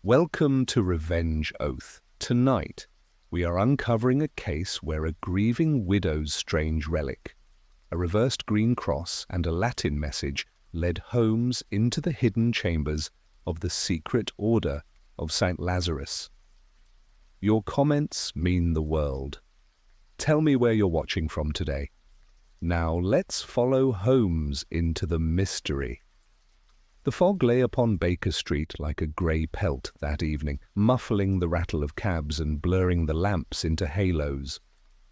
Welcome to Revenge Oath. Tonight, we are uncovering a case where a grieving widow's strange relic, a reversed green cross and a Latin message, led Holmes into the hidden chambers of the secret order of St. Lazarus. Your comments mean the world. Tell me where you're watching from today. Now let's follow Holmes into the mystery. The fog lay upon Baker Street like a grey pelt that evening, muffling the rattle of cabs and blurring the lamps into halos.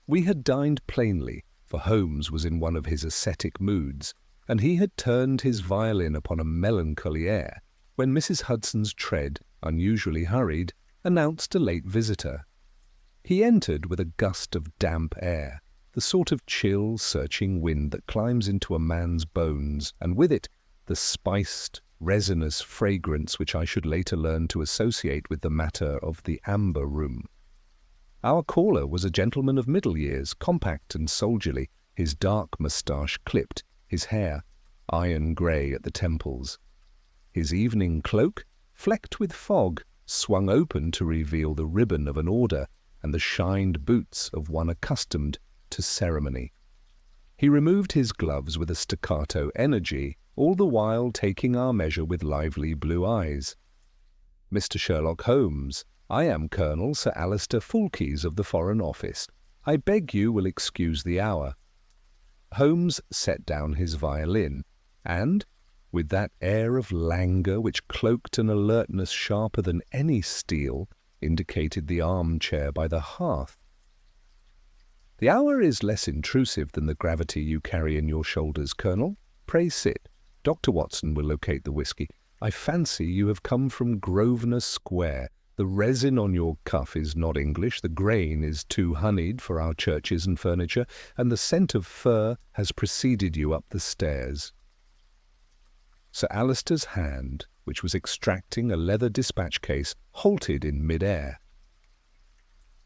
We had dined plainly, for Holmes was in one of his ascetic moods, and he had turned his violin upon a melancholy air, when Mrs. Hudson's tread, unusually hurried, announced a late visitor. He entered with a gust of damp air, the sort of chill, searching wind that climbs into a man's bones, and with it the spiced, resinous fragrance which I should later learn to associate with the matter of the amber room. Our caller was a gentleman of middle years, compact and soldierly, his dark moustache clipped, his hair iron grey at the temples. His evening cloak, flecked with fog, swung open to reveal the ribbon of an order and the shined boots of one accustomed to ceremony. He removed his gloves with a staccato energy, all the while taking our measure with lively blue eyes. "Mr. Sherlock Holmes, I am Colonel Sir Alister Fulkeys of the Foreign Office. I beg you will excuse the hour." Holmes set down his violin, and, with that air of languor which cloaked an alertness sharper than any steel, indicated the armchair by the hearth. "The hour is less intrusive than the gravity you carry in your shoulders, Colonel. Pray sit. Dr. Watson will locate the whisky. I fancy you have come from Grosvenor Square. The resin on your cuff is not English, the grain is too honeyed for our churches and furniture, and the scent of fir has preceded you up the stairs." Sir Alister's hand, which was extracting a leather dispatch case, halted in mid-air.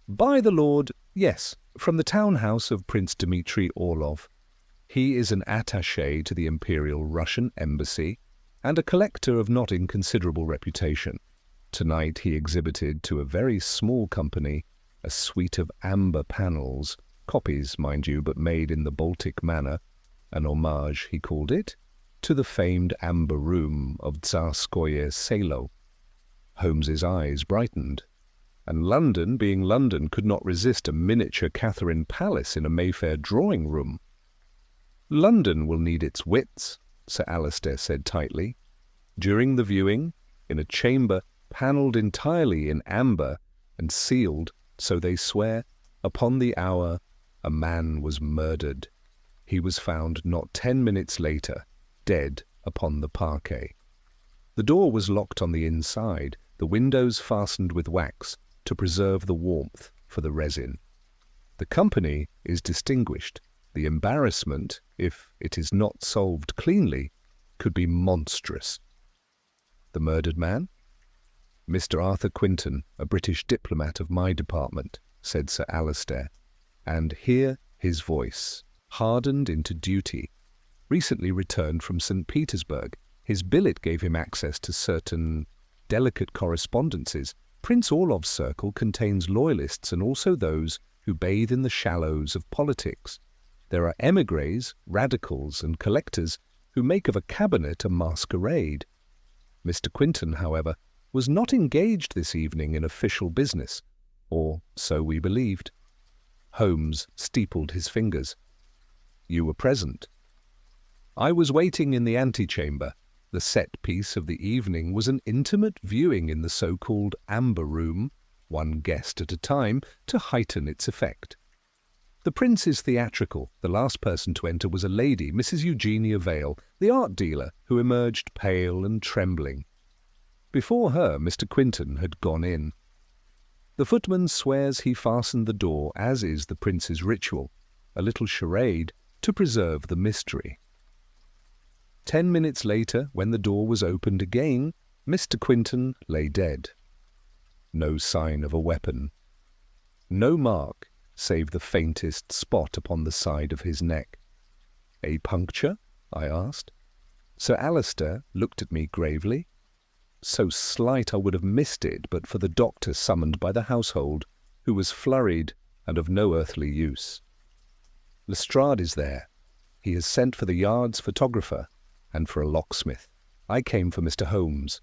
"By the Lord, yes, from the town house of Prince Dmitri Orlov. He is an attaché to the Imperial Russian Embassy and a collector of not inconsiderable reputation. Tonight he exhibited to a very small company a suite of amber panels, copies, mind you, but made in the Baltic manner, an homage, he called it, to the famed amber room of Tsarskoye Selo." Holmes's eyes brightened, and London, being London, could not resist a miniature Catherine Palace in a Mayfair drawing-room. "London will need its wits," Sir Alister said tightly. During the viewing, in a chamber panelled entirely in amber and sealed, so they swear, upon the hour, a man was murdered. He was found not 10 minutes later, dead upon the parquet. The door was locked on the inside, the windows fastened with wax to preserve the warmth for the resin. The company is distinguished. The embarrassment, if it is not solved cleanly, could be monstrous. "The murdered man?" "Mr. Arthur Quinton, a British diplomat of my department," said Sir Alister, and here his voice, hardened into duty. "Recently returned from St. Petersburg. His billet gave him access to certain delicate correspondences. Prince Orlov's circle contains loyalists and also those who bathe in the shallows of politics. There are émigrés, radicals, and collectors who make of a cabinet a masquerade. Mr. Quinton, however, was not engaged this evening in official business, or so we believed." Holmes steepled his fingers. "You were present?" "I was waiting in the antechamber. The set piece of the evening was an intimate viewing in the so-called amber room, one guest at a time, to heighten its effect. The prince is theatrical. The last person to enter was a lady, Mrs. Eugenia Vale, the art dealer, who emerged pale and trembling. Before her, Mr. Quinton had gone in. The footman swears he fastened the door, as is the prince's ritual, a little charade to preserve the mystery. 10 minutes later, when the door was opened again, Mr. Quinton lay dead. No sign of a weapon. No mark, save the faintest spot upon the side of his neck. "A puncture?" I asked. Sir Alister looked at me gravely. so slight I would have missed it but for the doctor summoned by the household, who was flurried and of no earthly use. Lestrade is there. He has sent for the yard's photographer and for a locksmith. I came for Mr. Holmes.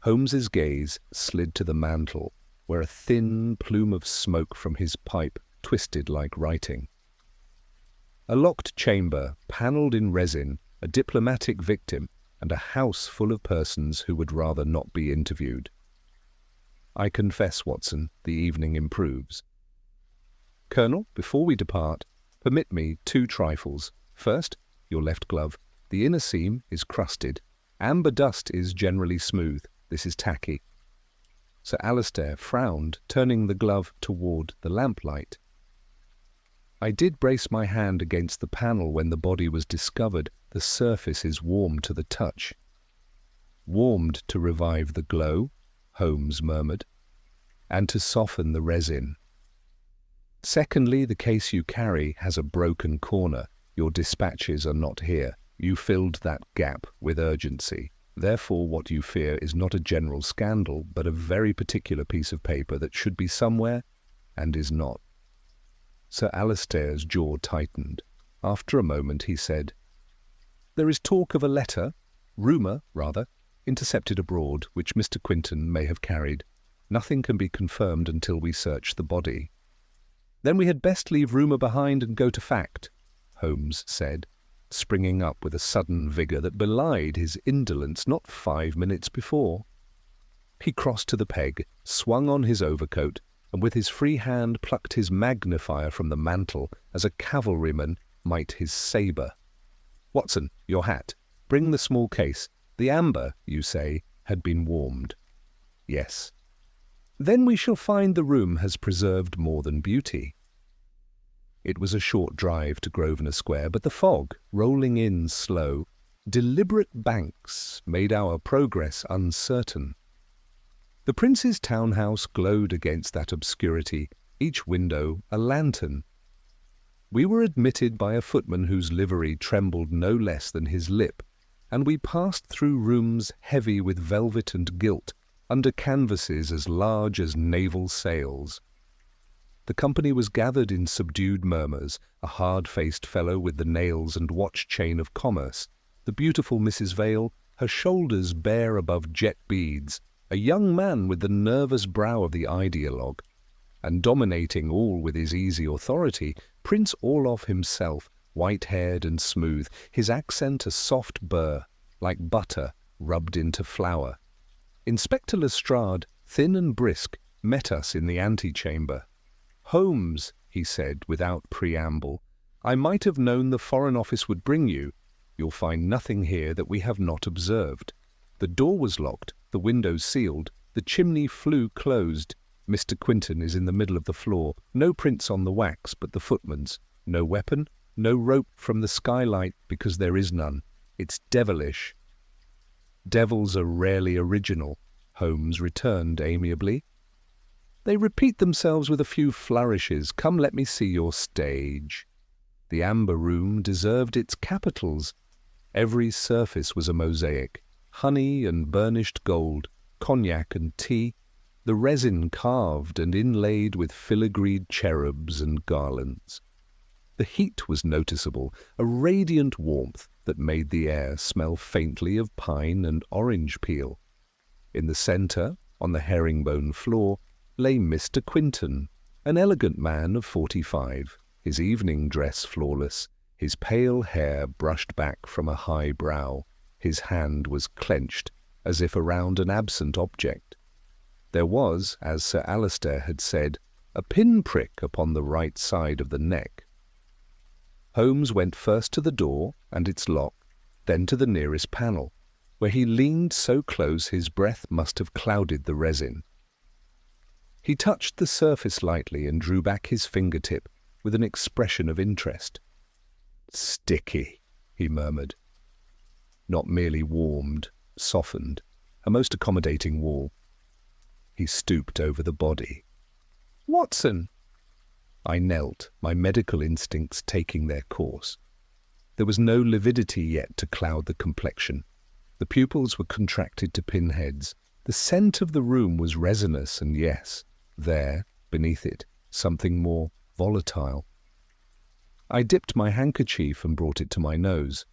Holmes's gaze slid to the mantel, where a thin plume of smoke from his pipe twisted like writing. A locked chamber, panelled in resin, a diplomatic victim, and a house full of persons who would rather not be interviewed. I confess, Watson, the evening improves. Colonel, before we depart, permit me 2 trifles. First, your left glove. The inner seam is crusted. Amber dust is generally smooth. This is tacky. Sir Alistair frowned, turning the glove toward the lamplight. I did brace my hand against the panel when the body was discovered. The surface is warm to the touch. Warmed to revive the glow, Holmes murmured, and to soften the resin. Secondly, the case you carry has a broken corner. Your dispatches are not here. You filled that gap with urgency. Therefore, what you fear is not a general scandal, but a very particular piece of paper that should be somewhere and is not. Sir Alistair's jaw tightened. After a moment he said, "There is talk of a letter, rumour, rather, intercepted abroad, which Mr. Quinton may have carried. Nothing can be confirmed until we search the body." "Then we had best leave rumour behind and go to fact," Holmes said, springing up with a sudden vigour that belied his indolence not 5 minutes before. He crossed to the peg, swung on his overcoat, and with his free hand plucked his magnifier from the mantel as a cavalryman might his sabre. "Watson, your hat. Bring the small case. The amber, you say, had been warmed." "Yes." "Then we shall find the room has preserved more than beauty." It was a short drive to Grosvenor Square, but the fog, rolling in slow, deliberate banks, made our progress uncertain. The Prince's townhouse glowed against that obscurity, each window a lantern. We were admitted by a footman whose livery trembled no less than his lip, and we passed through rooms heavy with velvet and gilt, under canvases as large as naval sails. The company was gathered in subdued murmurs, a hard-faced fellow with the nails and watch-chain of commerce, the beautiful Mrs. Vale, her shoulders bare above jet beads, a young man with the nervous brow of the ideologue, and dominating all with his easy authority, Prince Orloff himself, white-haired and smooth, his accent a soft burr, like butter rubbed into flour. Inspector Lestrade, thin and brisk, met us in the antechamber. "Holmes," he said without preamble, "I might have known the Foreign Office would bring you. You'll find nothing here that we have not observed. The door was locked, the windows sealed, the chimney flue closed. Mr. Quinton is in the middle of the floor. No prints on the wax but the footman's. No weapon, no rope from the skylight because there is none. It's devilish." "Devils are rarely original," Holmes returned amiably. "They repeat themselves with a few flourishes. Come, let me see your stage." The amber room deserved its capitals. Every surface was a mosaic. Honey and burnished gold, cognac and tea, the resin carved and inlaid with filigreed cherubs and garlands. The heat was noticeable, a radiant warmth that made the air smell faintly of pine and orange peel. In the centre, on the herringbone floor, lay Mr. Quinton, an elegant man of 45, his evening dress flawless, his pale hair brushed back from a high brow. His hand was clenched, as if around an absent object. There was, as Sir Alistair had said, a pin-prick upon the right side of the neck. Holmes went first to the door and its lock, then to the nearest panel, where he leaned so close his breath must have clouded the resin. He touched the surface lightly and drew back his fingertip with an expression of interest. "Sticky," he murmured. "Not merely warmed, softened, a most accommodating wall." He stooped over the body. "Watson!" I knelt, my medical instincts taking their course. There was no lividity yet to cloud the complexion. The pupils were contracted to pinheads. The scent of the room was resinous, and yes, there, beneath it, something more volatile. I dipped my handkerchief and brought it to my nose.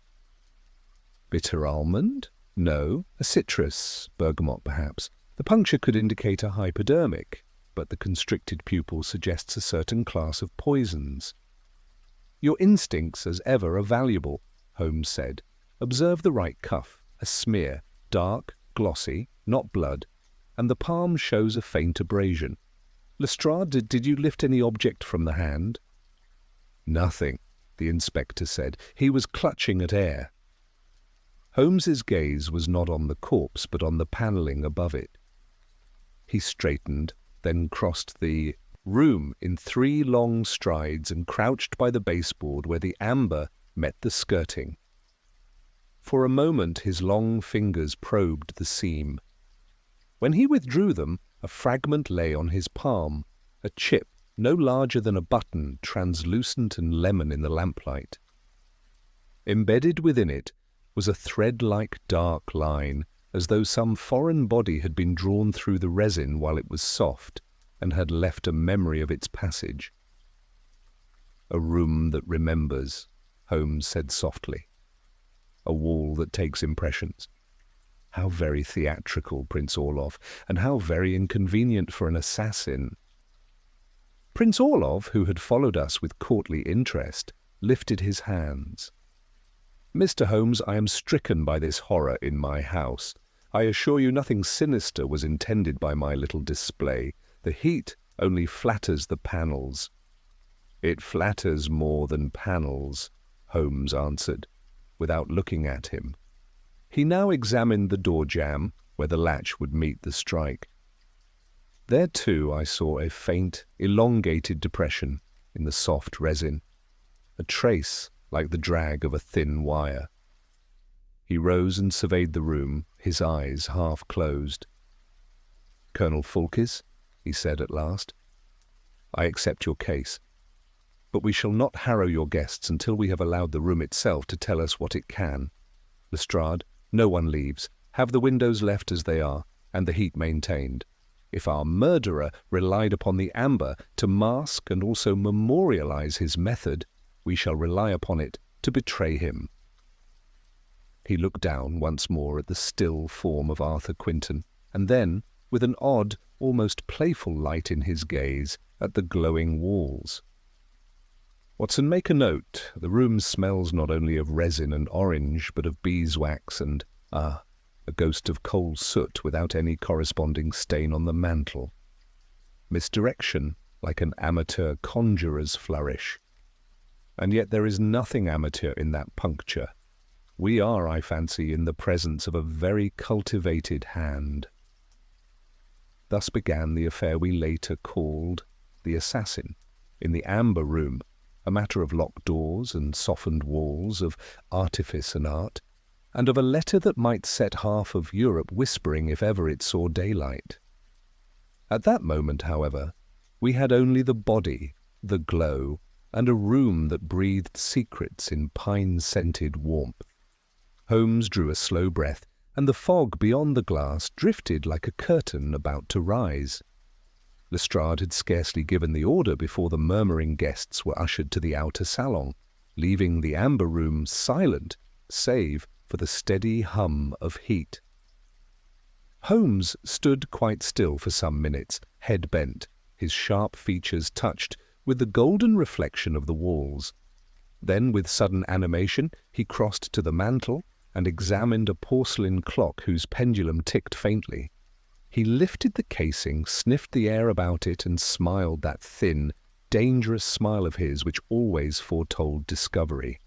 Bitter almond? No. A citrus, bergamot perhaps. The puncture could indicate a hypodermic, but the constricted pupil suggests a certain class of poisons. Your instincts, as ever, are valuable, Holmes said. Observe the right cuff, a smear, dark, glossy, not blood, and the palm shows a faint abrasion. Lestrade, did you lift any object from the hand? Nothing, the inspector said. He was clutching at air. Holmes's gaze was not on the corpse, but on the panelling above it. He straightened, then crossed the room in 3 long strides and crouched by the baseboard where the amber met the skirting. For a moment his long fingers probed the seam. When he withdrew them, a fragment lay on his palm, a chip no larger than a button, translucent and lemon in the lamplight. Embedded within it was a thread-like dark line, as though some foreign body had been drawn through the resin while it was soft and had left a memory of its passage. A room that remembers, Holmes said softly. A wall that takes impressions. How very theatrical, Prince Orloff, and how very inconvenient for an assassin. Prince Orloff, who had followed us with courtly interest, lifted his hands. Mr. Holmes, I am stricken by this horror in my house. I assure you nothing sinister was intended by my little display. The heat only flatters the panels. It flatters more than panels, Holmes answered, without looking at him. He now examined the door jamb, where the latch would meet the strike. There, too, I saw a faint, elongated depression in the soft resin, a trace like the drag of a thin wire. He rose and surveyed the room, his eyes half closed. "Colonel Fulkes," he said at last, "I accept your case, but we shall not harrow your guests until we have allowed the room itself to tell us what it can. Lestrade, no one leaves. Have the windows left as they are, and the heat maintained. If our murderer relied upon the amber to mask and also memorialize his method, we shall rely upon it to betray him." He looked down once more at the still form of Arthur Quinton, and then, with an odd, almost playful light in his gaze, at the glowing walls. "Watson, make a note. The room smells not only of resin and orange, but of beeswax and, a ghost of coal soot without any corresponding stain on the mantel. Misdirection, like an amateur conjurer's flourish. And yet there is nothing amateur in that puncture. We are, I fancy, in the presence of a very cultivated hand." Thus began the affair we later called the assassin, in the amber room, a matter of locked doors and softened walls, of artifice and art, and of a letter that might set half of Europe whispering if ever it saw daylight. At that moment, however, we had only the body, the glow, and a room that breathed secrets in pine-scented warmth. Holmes drew a slow breath, and the fog beyond the glass drifted like a curtain about to rise. Lestrade had scarcely given the order before the murmuring guests were ushered to the outer salon, leaving the amber room silent, save for the steady hum of heat. Holmes stood quite still for some minutes, head bent, his sharp features touched with the golden reflection of the walls. Then, with sudden animation, he crossed to the mantel and examined a porcelain clock whose pendulum ticked faintly. He lifted the casing, sniffed the air about it, and smiled that thin, dangerous smile of his which always foretold discovery.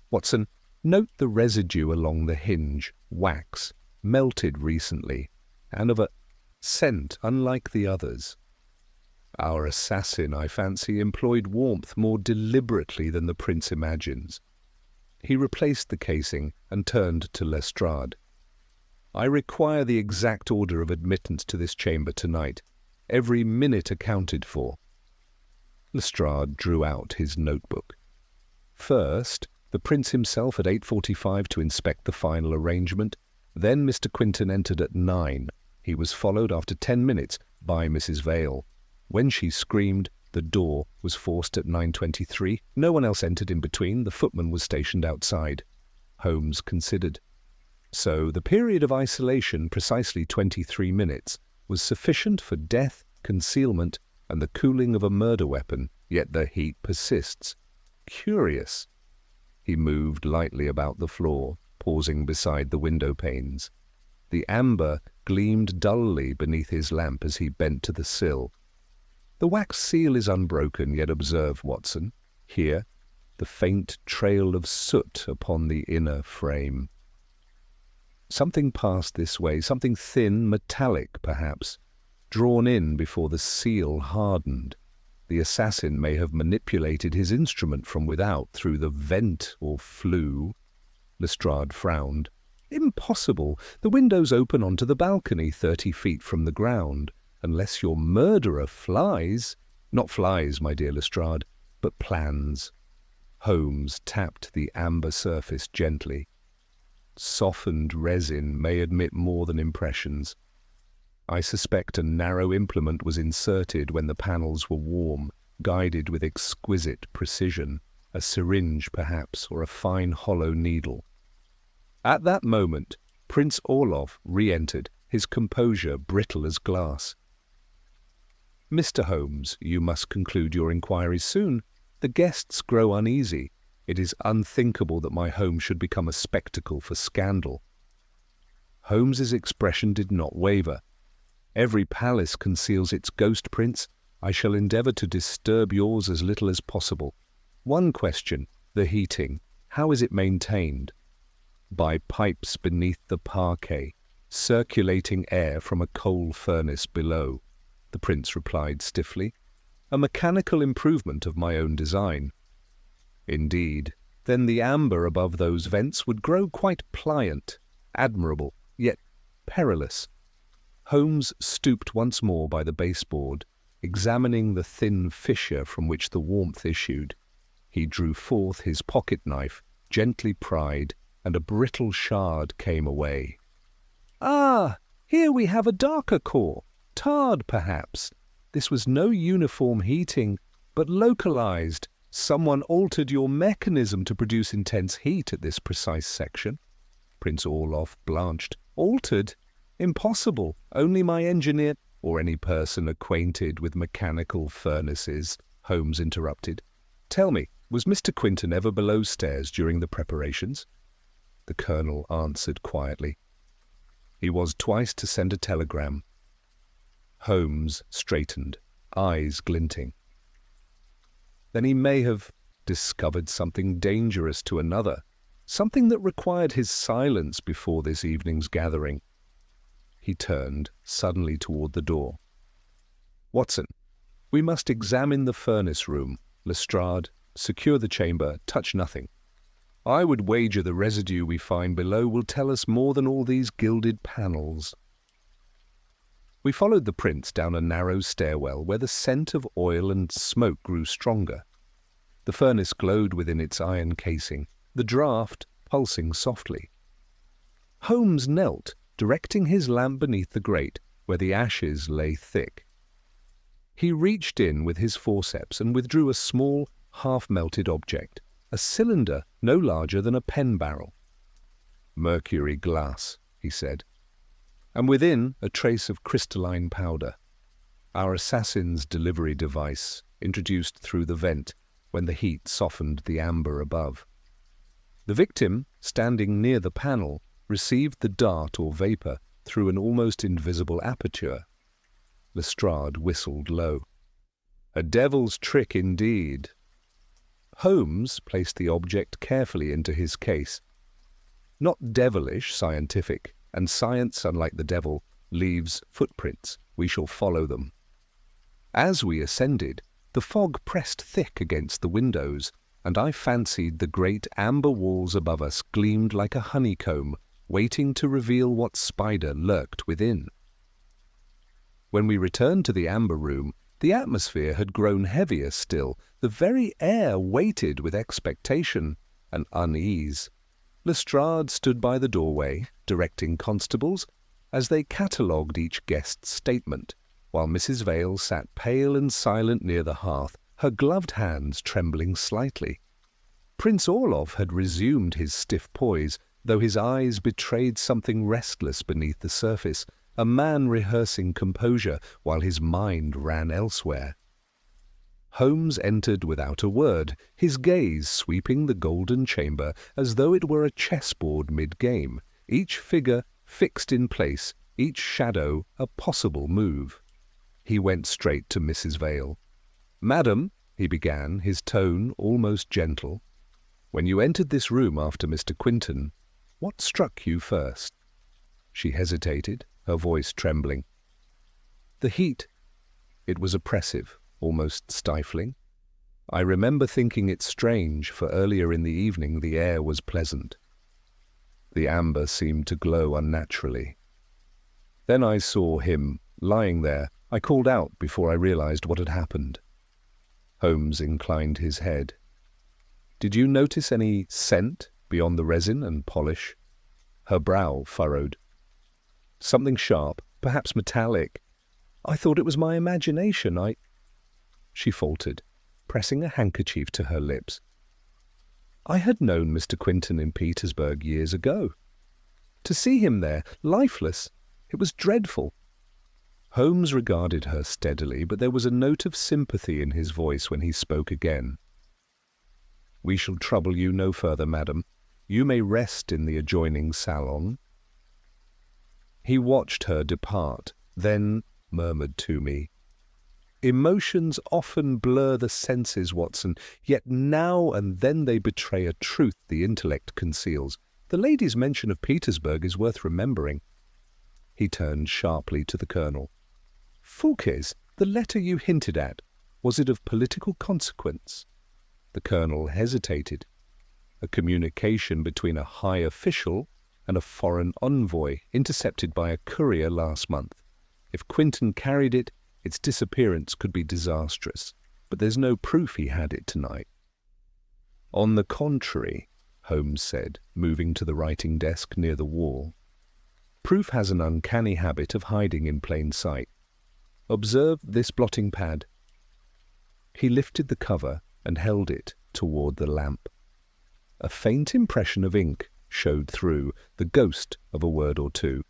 "Watson, note the residue along the hinge, wax, melted recently, and of a scent unlike the others. Our assassin, I fancy, employed warmth more deliberately than the prince imagines." He replaced the casing and turned to Lestrade. "I require the exact order of admittance to this chamber tonight, every minute accounted for." Lestrade drew out his notebook. "First, the prince himself at 8:45 to inspect the final arrangement. Then Mr. Quinton entered at 9. He was followed after 10 minutes by Mrs. Vale. When she screamed, the door was forced at 9:23. No one else entered in between. The footman was stationed outside. Holmes considered. So the period of isolation, precisely 23 minutes, was sufficient for death, concealment, and the cooling of a murder weapon, yet the heat persists. Curious. He moved lightly about the floor, pausing beside the window panes. The amber gleamed dully beneath his lamp as he bent to the sill. The wax seal is unbroken, yet observe, Watson, here, the faint trail of soot upon the inner frame. Something passed this way, something thin, metallic perhaps, drawn in before the seal hardened. The assassin may have manipulated his instrument from without through the vent or flue. Lestrade frowned. Impossible! The window's open onto the balcony 30 feet from the ground. Unless your murderer flies. Not flies, my dear Lestrade, but plans. Holmes tapped the amber surface gently. Softened resin may admit more than impressions. I suspect a narrow implement was inserted when the panels were warm, guided with exquisite precision, a syringe perhaps, or a fine hollow needle. At that moment, Prince Orloff re-entered, his composure brittle as glass. "Mr. Holmes, you must conclude your inquiries soon. The guests grow uneasy. It is unthinkable that my home should become a spectacle for scandal." Holmes's expression did not waver. "Every palace conceals its ghost, Prince. I shall endeavour to disturb yours as little as possible. One question, the heating. How is it maintained?" "By pipes beneath the parquet, circulating air from a coal furnace below," the Prince replied stiffly. "A mechanical improvement of my own design." "Indeed. Then the amber above those vents would grow quite pliant, admirable, yet perilous." Holmes stooped once more by the baseboard, examining the thin fissure from which the warmth issued. He drew forth his pocket-knife, gently pried, and a brittle shard came away. "Ah, here we have a darker core, tarred perhaps. This was no uniform heating, but localized. Someone altered your mechanism to produce intense heat at this precise section." Prince Orloff blanched. "Altered? Impossible. Only my engineer—" "Or any person acquainted with mechanical furnaces," Holmes interrupted. "Tell me, was Mr. Quinton ever below stairs during the preparations?" The Colonel answered quietly. "He was twice to send a telegram." Holmes straightened, eyes glinting. "Then he may have discovered something dangerous to another, something that required his silence before this evening's gathering." He turned suddenly toward the door. "Watson, we must examine the furnace room. Lestrade, secure the chamber, touch nothing. I would wager the residue we find below will tell us more than all these gilded panels." We followed the Prince down a narrow stairwell where the scent of oil and smoke grew stronger. The furnace glowed within its iron casing, the draught pulsing softly. Holmes knelt, directing his lamp beneath the grate, where the ashes lay thick. He reached in with his forceps and withdrew a small, half-melted object, a cylinder no larger than a pen barrel. "Mercury glass," he said, "and within a trace of crystalline powder. Our assassin's delivery device, introduced through the vent when the heat softened the amber above. The victim, standing near the panel, received the dart or vapour through an almost invisible aperture." Lestrade whistled low. "A devil's trick indeed." Holmes placed the object carefully into his case. "Not devilish, scientific, and science, unlike the devil, leaves footprints. We shall follow them." As we ascended, the fog pressed thick against the windows, and I fancied the great amber walls above us gleamed like a honeycomb, waiting to reveal what spider lurked within. When we returned to the amber room, the atmosphere had grown heavier still. The very air waited with expectation and unease. Lestrade stood by the doorway, directing constables, as they catalogued each guest's statement, while Mrs. Vale sat pale and silent near the hearth, her gloved hands trembling slightly. Prince Orloff had resumed his stiff poise, though his eyes betrayed something restless beneath the surface, a man rehearsing composure while his mind ran elsewhere. Holmes entered without a word, his gaze sweeping the golden chamber as though it were a chessboard mid-game, each figure fixed in place, each shadow a possible move. He went straight to Mrs. Vale. "Madam," he began, his tone almost gentle, "when you entered this room after Mr. Quinton, what struck you first?" She hesitated, her voice trembling. "The heat. It was oppressive, almost stifling. I remember thinking it strange, for earlier in the evening the air was pleasant. The amber seemed to glow unnaturally. Then I saw him, lying there. I called out before I realized what had happened." Holmes inclined his head. "Did you notice any scent beyond the resin and polish?" Her brow furrowed. "Something sharp, perhaps metallic. I thought it was my imagination. She faltered, pressing a handkerchief to her lips. "I had known Mr. Quinton in Petersburg years ago. To see him there, lifeless, it was dreadful." Holmes regarded her steadily, but there was a note of sympathy in his voice when he spoke again. "We shall trouble you no further, madam. You may rest in the adjoining salon." He watched her depart, then murmured to me, "Emotions often blur the senses, Watson, yet now and then they betray a truth the intellect conceals. The lady's mention of Petersburg is worth remembering." He turned sharply to the Colonel. "Fouquet's, the letter you hinted at, was it of political consequence?" The Colonel hesitated. A communication between a high official and a foreign envoy, intercepted by a courier last month. If Quinton carried it, its disappearance could be disastrous, but there's no proof he had it tonight. "On the contrary," Holmes said, moving to the writing desk near the wall, "proof has an uncanny habit of hiding in plain sight. Observe this blotting pad." He lifted the cover and held it toward the lamp. A faint impression of ink showed through, the ghost of a word or two.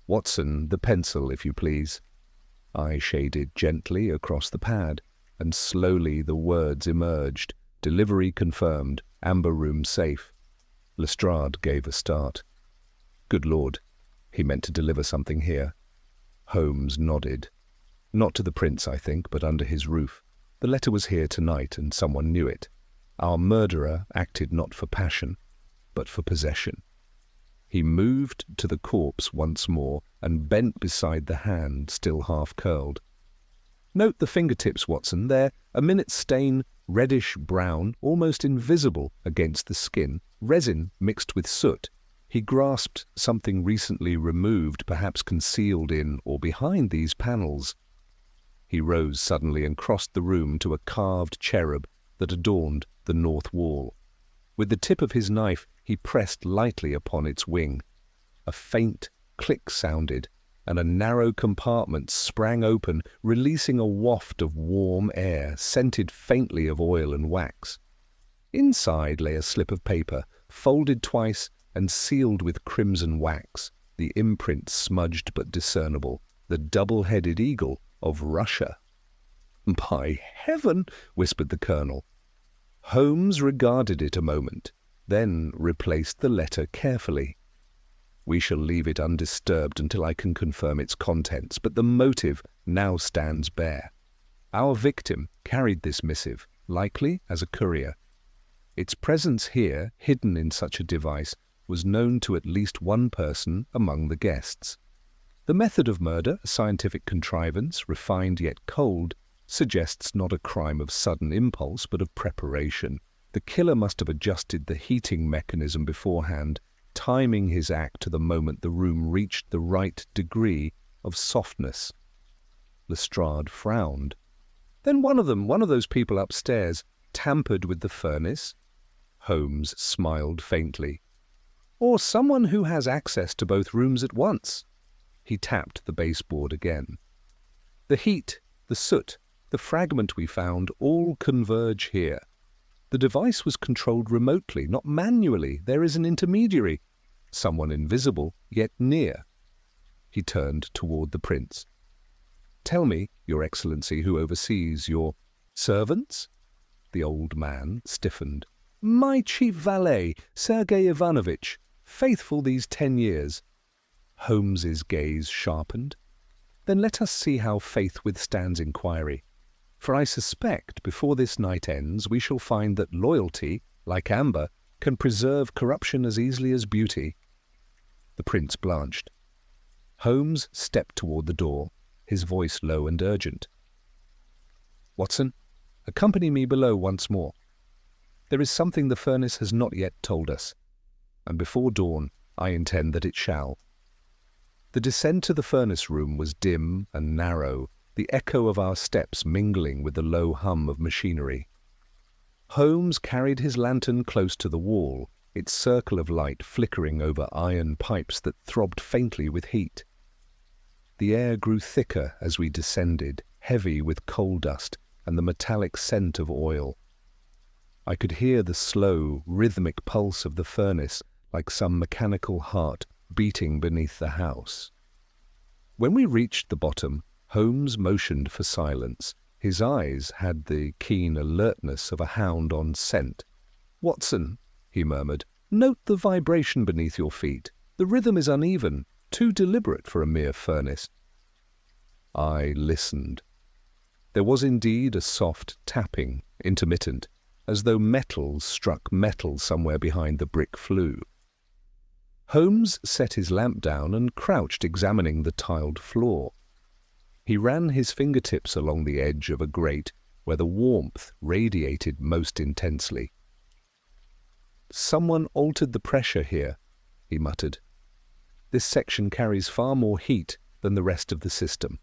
"Watson, the pencil, if you please." I shaded gently across the pad, and slowly the words emerged. "Delivery confirmed. Amber room safe." Lestrade gave a start. Good Lord, he meant to deliver something here. Holmes nodded. "Not to the Prince, I think, but under his roof. The letter was here tonight, and someone knew it. Our murderer acted not for passion, but for possession." He moved to the corpse once more and bent beside the hand still half-curled. "Note the fingertips, Watson. They're a minute stain, reddish-brown, almost invisible against the skin, resin mixed with soot. He grasped something recently removed, perhaps concealed in or behind these panels." He rose suddenly and crossed the room to a carved cherub that adorned the north wall. With the tip of his knife, he pressed lightly upon its wing. A faint click sounded, and a narrow compartment sprang open, releasing a waft of warm air, scented faintly of oil and wax. Inside lay a slip of paper, folded twice and sealed with crimson wax, the imprint smudged but discernible, the double-headed eagle of Russia. "By heaven!" whispered the Colonel. Holmes regarded it a moment, then replaced the letter carefully. "We shall leave it undisturbed until I can confirm its contents, but the motive now stands bare. Our victim carried this missive, likely as a courier. Its presence here, hidden in such a device, was known to at least one person among the guests. The method of murder, a scientific contrivance, refined yet cold, suggests not a crime of sudden impulse, but of preparation. The killer must have adjusted the heating mechanism beforehand, timing his act to the moment the room reached the right degree of softness." Lestrade frowned. "Then one of those people upstairs, tampered with the furnace?" Holmes smiled faintly. "Or someone who has access to both rooms at once." He tapped the baseboard again. "The heat, the soot, the fragment we found all converge here. The device was controlled remotely, not manually. There is an intermediary, someone invisible, yet near." He turned toward the prince. "Tell me, Your Excellency, who oversees your servants?" The old man stiffened. "My chief valet, Sergei Ivanovitch, faithful these 10 years. Holmes's gaze sharpened. "Then let us see how faith withstands inquiry. For I suspect, before this night ends, we shall find that loyalty, like amber, can preserve corruption as easily as beauty." The prince blanched. Holmes stepped toward the door, his voice low and urgent. "Watson, accompany me below once more. There is something the furnace has not yet told us, and before dawn I intend that it shall." The descent to the furnace room was dim and narrow, the echo of our steps mingling with the low hum of machinery. Holmes carried his lantern close to the wall, its circle of light flickering over iron pipes that throbbed faintly with heat. The air grew thicker as we descended, heavy with coal dust and the metallic scent of oil. I could hear the slow, rhythmic pulse of the furnace like some mechanical heart beating beneath the house. When we reached the bottom, Holmes motioned for silence. His eyes had the keen alertness of a hound on scent. "Watson," he murmured, "note the vibration beneath your feet. The rhythm is uneven, too deliberate for a mere furnace." I listened. There was indeed a soft tapping, intermittent, as though metal struck metal somewhere behind the brick flue. Holmes set his lamp down and crouched examining the tiled floor. He ran his fingertips along the edge of a grate where the warmth radiated most intensely. "Someone altered the pressure here," he muttered. "This section carries far more heat than the rest of the system.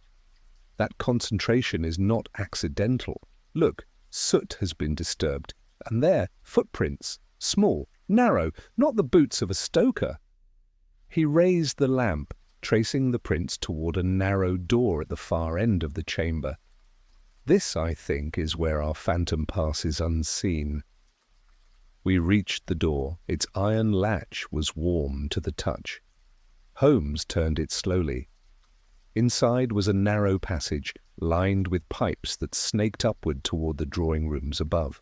That concentration is not accidental. Look, soot has been disturbed, and there, footprints, small, narrow, not the boots of a stoker." He raised the lamp, tracing the prints toward a narrow door at the far end of the chamber. "This, I think, is where our phantom passes unseen." We reached the door. Its iron latch was warm to the touch. Holmes turned it slowly. Inside was a narrow passage, lined with pipes that snaked upward toward the drawing rooms above.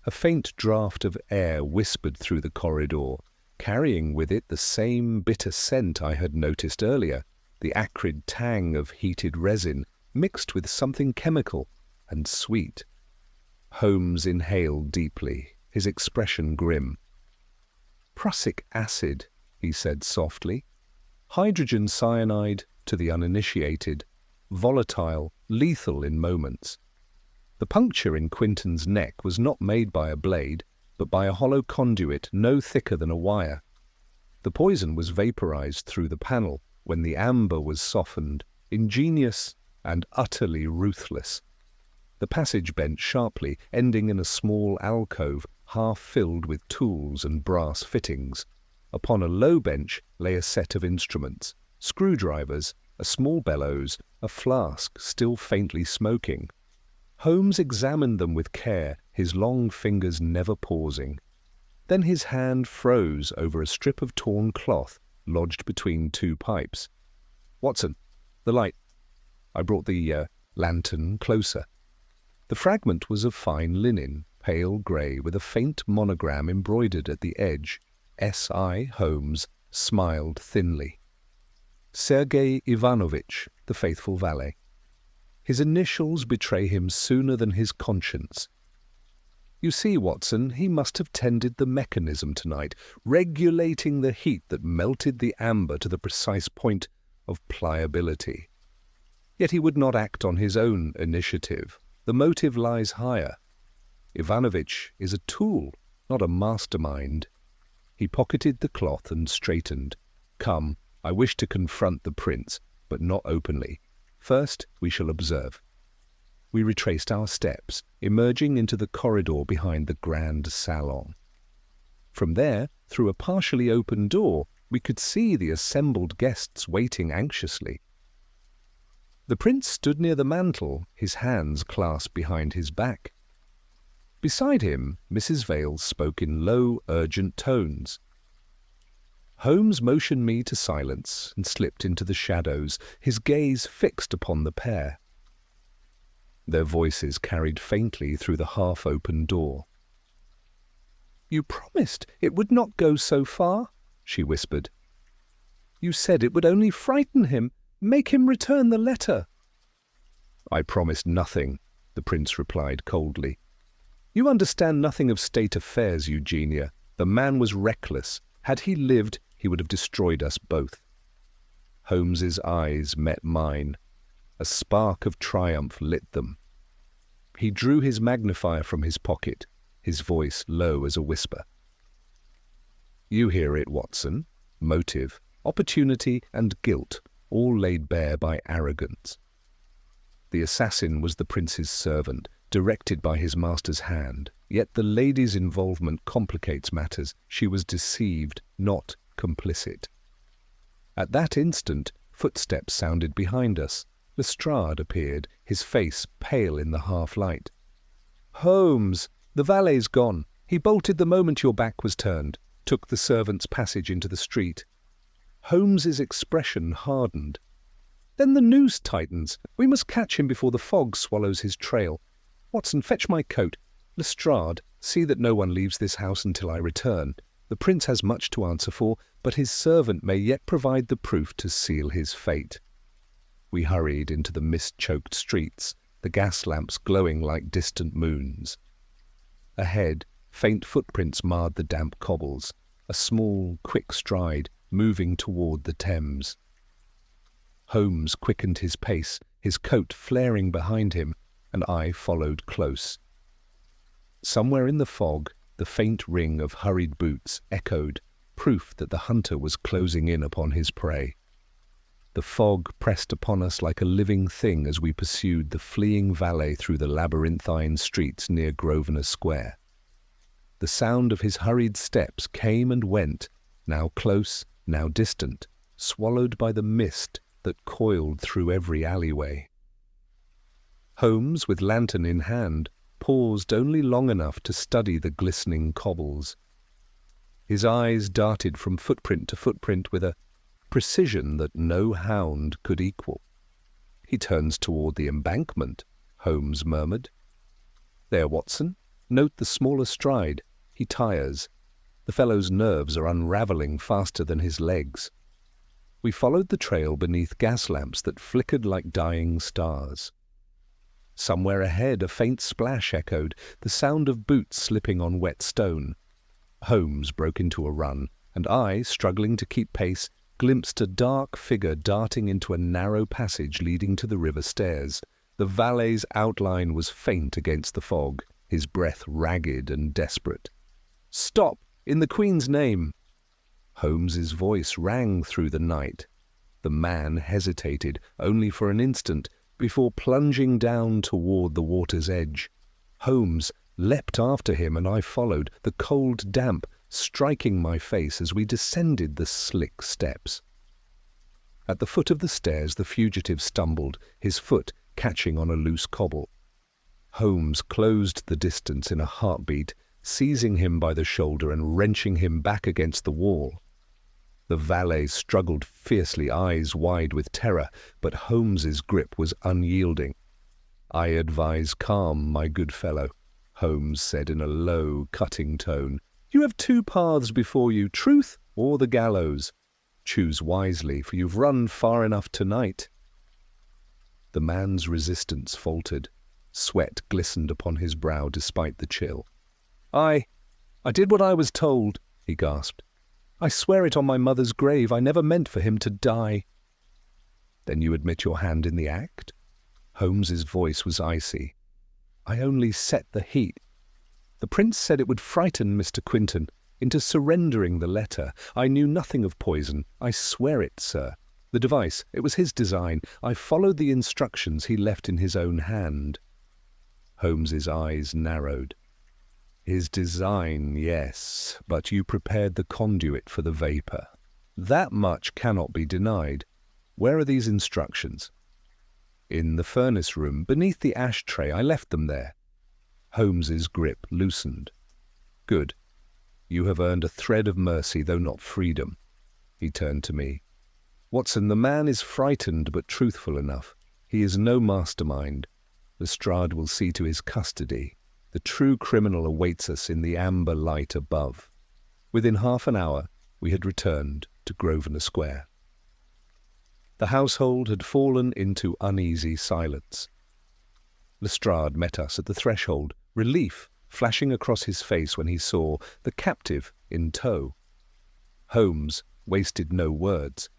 A faint draught of air whispered through the corridor, carrying with it the same bitter scent I had noticed earlier, the acrid tang of heated resin mixed with something chemical and sweet. Holmes inhaled deeply, his expression grim. "Prussic acid," he said softly. "Hydrogen cyanide to the uninitiated, volatile, lethal in moments. The puncture in Quinton's neck was not made by a blade, but by a hollow conduit no thicker than a wire. The poison was vaporized through the panel when the amber was softened, ingenious and utterly ruthless. The passage bent sharply, ending in a small alcove half filled with tools and brass fittings. Upon a low bench lay a set of instruments, screwdrivers, a small bellows, a flask still faintly smoking. Holmes examined them with care, his long fingers never pausing. Then his hand froze over a strip of torn cloth lodged between two pipes. "Watson, the light." I brought the lantern closer. The fragment was of fine linen, pale grey, with a faint monogram embroidered at the edge. S.I. Holmes smiled thinly. Sergei Ivanovitch, the faithful valet. His initials betray him sooner than his conscience. You see, Watson, he must have tended the mechanism tonight, regulating the heat that melted the amber to the precise point of pliability. Yet he would not act on his own initiative. The motive lies higher. Ivanovitch is a tool, not a mastermind. He pocketed the cloth and straightened. "Come, I wish to confront the prince, but not openly. First, we shall observe." We retraced our steps, emerging into the corridor behind the grand salon. From there, through a partially open door, we could see the assembled guests waiting anxiously. The prince stood near the mantel, his hands clasped behind his back. Beside him, Mrs. Vale spoke in low, urgent tones. Holmes motioned me to silence and slipped into the shadows, his gaze fixed upon the pair. Their voices carried faintly through the half-open door. "You promised it would not go so far," she whispered. "You said it would only frighten him, make him return the letter." "I promised nothing," the prince replied coldly. "You understand nothing of state affairs, Eugenia. The man was reckless. Had he lived, he would have destroyed us both." Holmes's eyes met mine. A spark of triumph lit them. He drew his magnifier from his pocket, his voice low as a whisper. "You hear it, Watson. Motive, opportunity, and guilt, all laid bare by arrogance. The assassin was the prince's servant, directed by his master's hand. Yet the lady's involvement complicates matters. She was deceived, not complicit." At that instant, footsteps sounded behind us. Lestrade appeared, his face pale in the half-light. "Holmes, the valet's gone. He bolted the moment your back was turned, took the servant's passage into the street." Holmes's expression hardened. "Then the noose tightens. We must catch him before the fog swallows his trail. Watson, fetch my coat. Lestrade, see that no one leaves this house until I return. The prince has much to answer for, but his servant may yet provide the proof to seal his fate." We hurried into the mist-choked streets, the gas lamps glowing like distant moons. Ahead, faint footprints marred the damp cobbles, a small, quick stride moving toward the Thames. Holmes quickened his pace, his coat flaring behind him, and I followed close. Somewhere in the fog, the faint ring of hurried boots echoed, proof that the hunter was closing in upon his prey. The fog pressed upon us like a living thing as we pursued the fleeing valet through the labyrinthine streets near Grosvenor Square. The sound of his hurried steps came and went, now close, now distant, swallowed by the mist that coiled through every alleyway. Holmes, with lantern in hand, paused only long enough to study the glistening cobbles. His eyes darted from footprint to footprint with a precision that no hound could equal. "He turns toward the embankment," Holmes murmured. "There, Watson, note the smaller stride. He tires. The fellow's nerves are unraveling faster than his legs." We followed the trail beneath gas lamps that flickered like dying stars. Somewhere ahead a faint splash echoed, the sound of boots slipping on wet stone. Holmes broke into a run, and I, struggling to keep pace, glimpsed a dark figure darting into a narrow passage leading to the river stairs. The valet's outline was faint against the fog, his breath ragged and desperate. "Stop! In the Queen's name!" Holmes's voice rang through the night. The man hesitated, only for an instant, before plunging down toward the water's edge. Holmes leapt after him, and I followed, the cold damp striking my face as we descended the slick steps. At the foot of the stairs the fugitive stumbled, his foot catching on a loose cobble. Holmes closed the distance in a heartbeat, seizing him by the shoulder and wrenching him back against the wall. The valet struggled fiercely, eyes wide with terror, but Holmes's grip was unyielding. "I advise calm, my good fellow," Holmes said in a low, cutting tone. "You have two paths before you, truth or the gallows. Choose wisely, for you've run far enough tonight." The man's resistance faltered. Sweat glistened upon his brow despite the chill. I did what I was told," he gasped. "I swear it on my mother's grave. I never meant for him to die." "Then you admit your hand in the act?" Holmes's voice was icy. "I only set the heat. The prince said it would frighten Mr. Quinton into surrendering the letter. I knew nothing of poison. I swear it, sir. The device, it was his design. I followed the instructions he left in his own hand." Holmes's eyes narrowed. His design, yes, but you prepared the conduit for the vapor. That much cannot be denied. Where are these instructions? In the furnace room, beneath the ashtray. I left them there. Holmes's grip loosened. Good. You have earned a thread of mercy, though not freedom. He turned to me. Watson, the man is frightened but truthful enough. He is no mastermind. Lestrade will see to his custody. The true criminal awaits us in the amber light above. Within half an hour, we had returned to Grosvenor Square. The household had fallen into uneasy silence. Lestrade met us at the threshold, relief flashing across his face when he saw the captive in tow. Holmes wasted no words.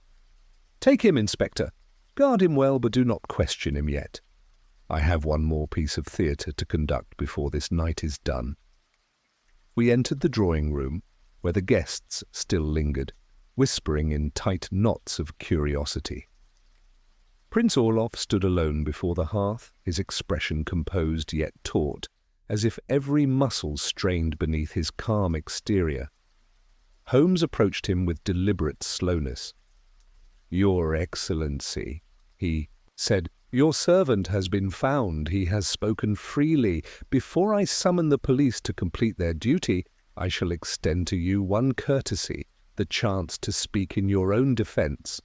"Take him, Inspector. Guard him well, but do not question him yet. I have one more piece of theatre to conduct before this night is done." We entered the drawing-room, where the guests still lingered, whispering in tight knots of curiosity. Prince Orloff stood alone before the hearth, his expression composed yet taut, as if every muscle strained beneath his calm exterior. Holmes approached him with deliberate slowness. "Your Excellency," he said, "your servant has been found. He has spoken freely. Before I summon the police to complete their duty, I shall extend to you one courtesy, the chance to speak in your own defence."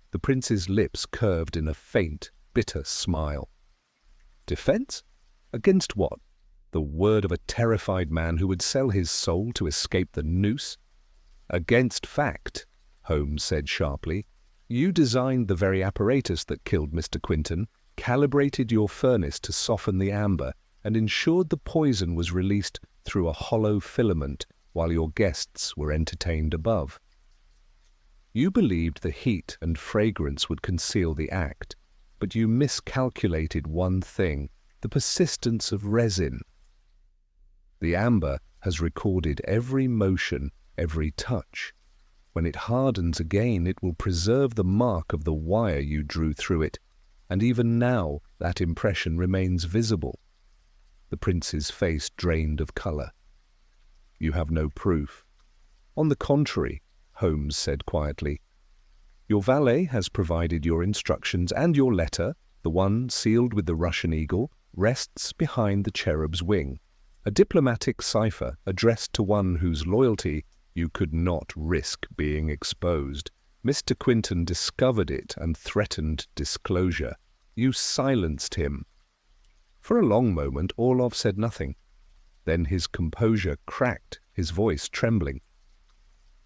The prince's lips curved in a faint, bitter smile. Defence? Against what? The word of a terrified man who would sell his soul to escape the noose? "Against fact," Holmes said sharply. "You designed the very apparatus that killed Mr. Quinton, calibrated your furnace to soften the amber, and ensured the poison was released through a hollow filament while your guests were entertained above. You believed the heat and fragrance would conceal the act, but you miscalculated one thing: the persistence of resin. The amber has recorded every motion, every touch. When it hardens again, it will preserve the mark of the wire you drew through it, and even now that impression remains visible." The prince's face drained of colour. "You have no proof." "On the contrary," Holmes said quietly. "Your valet has provided your instructions, and your letter, the one sealed with the Russian eagle, rests behind the cherub's wing, a diplomatic cipher addressed to one whose loyalty you could not risk being exposed. Mr. Quinton discovered it and threatened disclosure. You silenced him." For a long moment Orloff said nothing. Then his composure cracked, his voice trembling.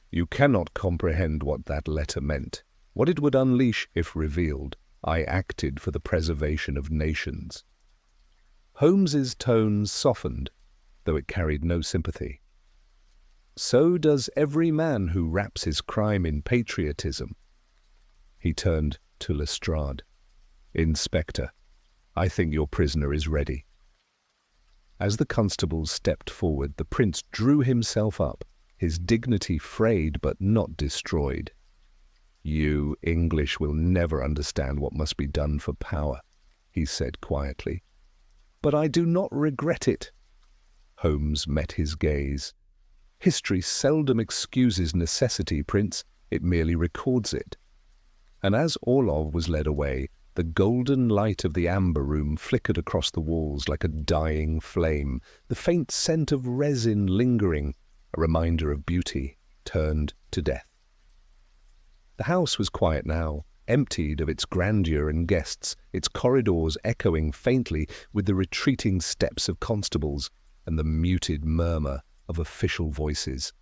"You cannot comprehend what that letter meant, what it would unleash if revealed. I acted for the preservation of nations." Holmes's tone softened, though it carried no sympathy. "So does every man who wraps his crime in patriotism." He turned to Lestrade. "Inspector, I think your prisoner is ready." As the constables stepped forward, the prince drew himself up, his dignity frayed but not destroyed. "You English will never understand what must be done for power," he said quietly. "But I do not regret it." Holmes met his gaze. "History seldom excuses necessity, Prince. It merely records it." And as Orlov was led away, the golden light of the amber room flickered across the walls like a dying flame, the faint scent of resin lingering, a reminder of beauty turned to death. The house was quiet now, emptied of its grandeur and guests, its corridors echoing faintly with the retreating steps of constables and the muted murmur of official voices.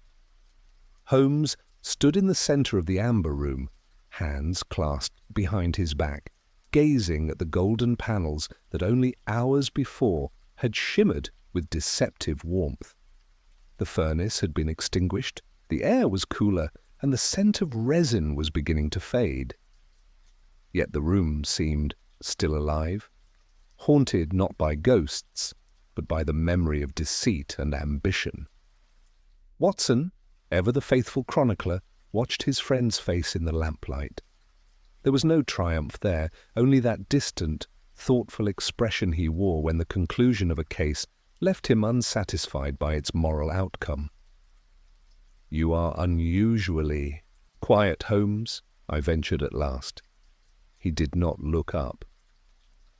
Holmes stood in the centre of the amber room, hands clasped behind his back, gazing at the golden panels that only hours before had shimmered with deceptive warmth. The furnace had been extinguished, the air was cooler, and the scent of resin was beginning to fade. Yet the room seemed still alive, haunted not by ghosts, but by the memory of deceit and ambition. Watson, ever the faithful chronicler, watched his friend's face in the lamplight. There was no triumph there, only that distant, thoughtful expression he wore when the conclusion of a case left him unsatisfied by its moral outcome. "You are unusually quiet, Holmes," I ventured at last. He did not look up.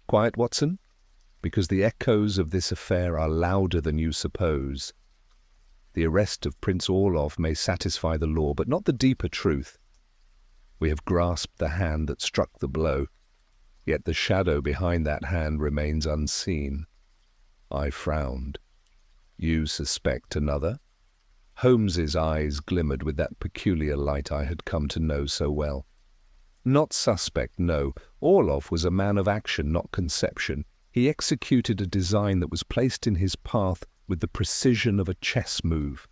"Quiet, Watson? Because the echoes of this affair are louder than you suppose. The arrest of Prince Orloff may satisfy the law, but not the deeper truth. We have grasped the hand that struck the blow, yet the shadow behind that hand remains unseen." I frowned. "You suspect another?" Holmes's eyes glimmered with that peculiar light I had come to know so well. "Not suspect, no. Orloff was a man of action, not conception. He executed a design that was placed in his path with the precision of a chess move.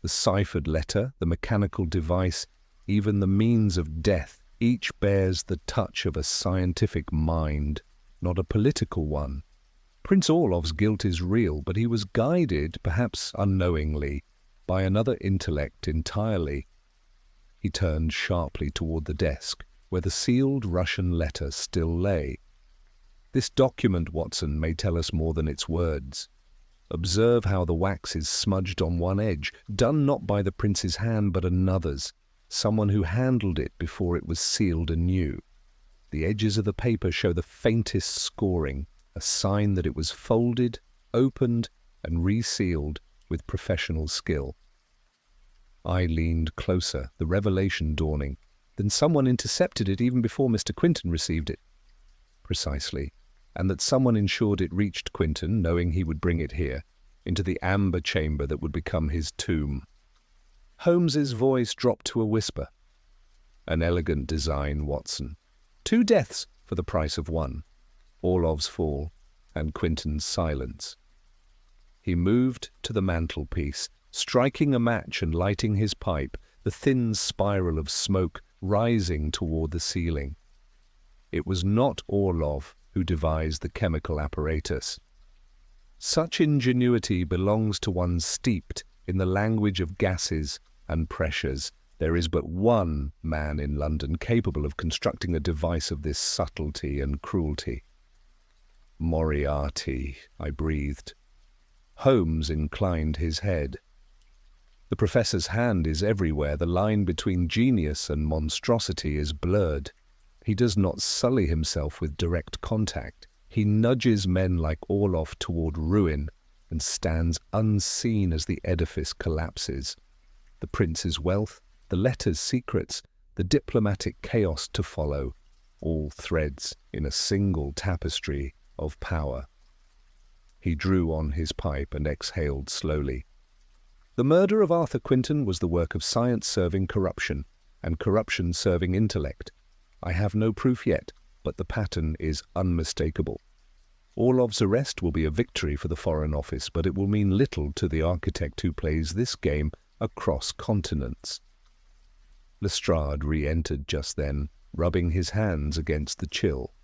The ciphered letter, the mechanical device, even the means of death, each bears the touch of a scientific mind, not a political one. Prince Orloff's guilt is real, but he was guided, perhaps unknowingly, by another intellect entirely." He turned sharply toward the desk, where the sealed Russian letter still lay. "This document, Watson, may tell us more than its words. Observe how the wax is smudged on one edge, done not by the prince's hand but another's, someone who handled it before it was sealed anew. The edges of the paper show the faintest scoring, a sign that it was folded, opened, and resealed with professional skill." I leaned closer, the revelation dawning. "Then someone intercepted it even before Mr. Quinton received it." "Precisely. And that someone ensured it reached Quinton, knowing he would bring it here, into the amber chamber that would become his tomb." Holmes's voice dropped to a whisper. "An elegant design, Watson. 2 deaths for the price of 1. Orloff's fall and Quinton's silence." He moved to the mantelpiece, striking a match and lighting his pipe, the thin spiral of smoke rising toward the ceiling. It was not Orloff who devised the chemical apparatus. Such ingenuity belongs to one steeped in the language of gases and pressures. There is but one man in London capable of constructing a device of this subtlety and cruelty. "Moriarty," I breathed. Holmes inclined his head. "The professor's hand is everywhere. The line between genius and monstrosity is blurred. He does not sully himself with direct contact. He nudges men like Orloff toward ruin and stands unseen as the edifice collapses. The prince's wealth, the letter's secrets, the diplomatic chaos to follow, all threads in a single tapestry of power." He drew on his pipe and exhaled slowly. "The murder of Arthur Quinton was the work of science serving corruption, and corruption serving intellect. I have no proof yet, but the pattern is unmistakable. Orloff's arrest will be a victory for the Foreign Office, but it will mean little to the architect who plays this game across continents." Lestrade re-entered just then, rubbing his hands against the chill.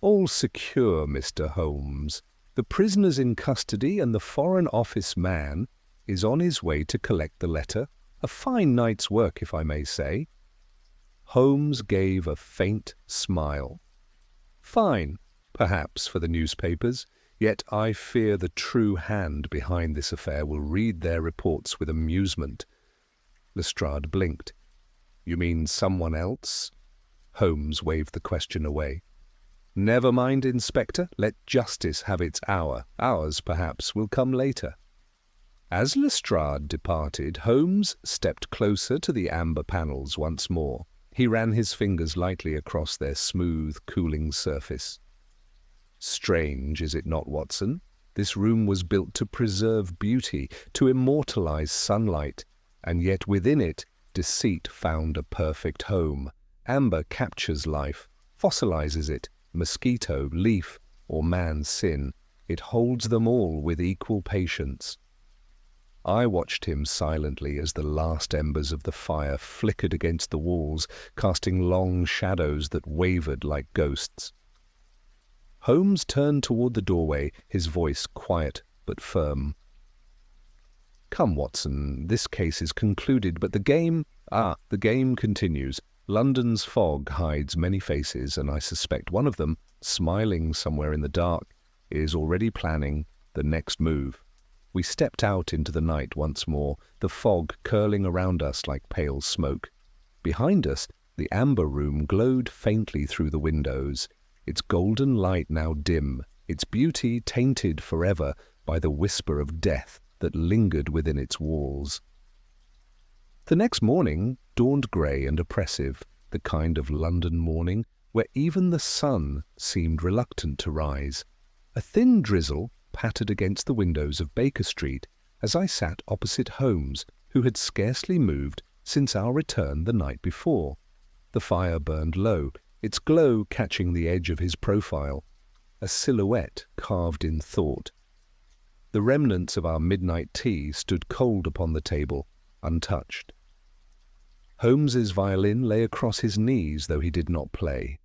"All secure, Mr. Holmes. The prisoner's in custody, and the Foreign Office man is on his way to collect the letter. A fine night's work, if I may say." Holmes gave a faint smile. "Fine, perhaps, for the newspapers, yet I fear the true hand behind this affair will read their reports with amusement." Lestrade blinked. "You mean someone else?" Holmes waved the question away. "Never mind, Inspector. Let justice have its hour. Ours, perhaps, will come later." As Lestrade departed, Holmes stepped closer to the amber panels once more. He ran his fingers lightly across their smooth, cooling surface. "Strange, is it not, Watson? This room was built to preserve beauty, to immortalize sunlight, and yet within it deceit found a perfect home. Amber captures life, fossilizes it, mosquito, leaf, or man's sin. It holds them all with equal patience." I watched him silently as the last embers of the fire flickered against the walls, casting long shadows that wavered like ghosts. Holmes turned toward the doorway, his voice quiet but firm. "Come, Watson, this case is concluded, but the game continues. London's fog hides many faces, and I suspect one of them, smiling somewhere in the dark, is already planning the next move. We stepped out into the night once more, the fog curling around us like pale smoke. Behind us, the amber room glowed faintly through the windows, its golden light now dim, its beauty tainted forever by the whisper of death that lingered within its walls. The next morning dawned grey and oppressive, the kind of London morning where even the sun seemed reluctant to rise. A thin drizzle pattered against the windows of Baker Street as I sat opposite Holmes, who had scarcely moved since our return the night before. The fire burned low, its glow catching the edge of his profile, a silhouette carved in thought. The remnants of our midnight tea stood cold upon the table, untouched. Holmes's violin lay across his knees, though he did not play.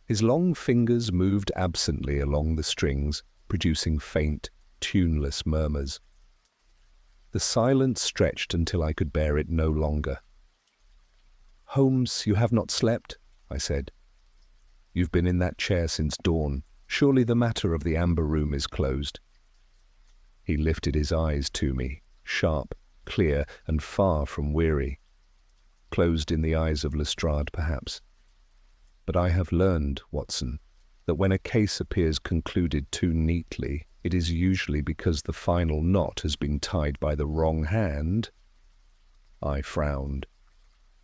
His long fingers moved absently along the strings, producing faint, tuneless murmurs. The silence stretched until I could bear it no longer. "Holmes, you have not slept?" I said. "You've been in that chair since dawn. Surely the matter of the amber room is closed." He lifted his eyes to me, sharp, clear, and far from weary. Closed in the eyes of Lestrade, perhaps. But I have learned, Watson, that when a case appears concluded too neatly, it is usually because the final knot has been tied by the wrong hand. I frowned.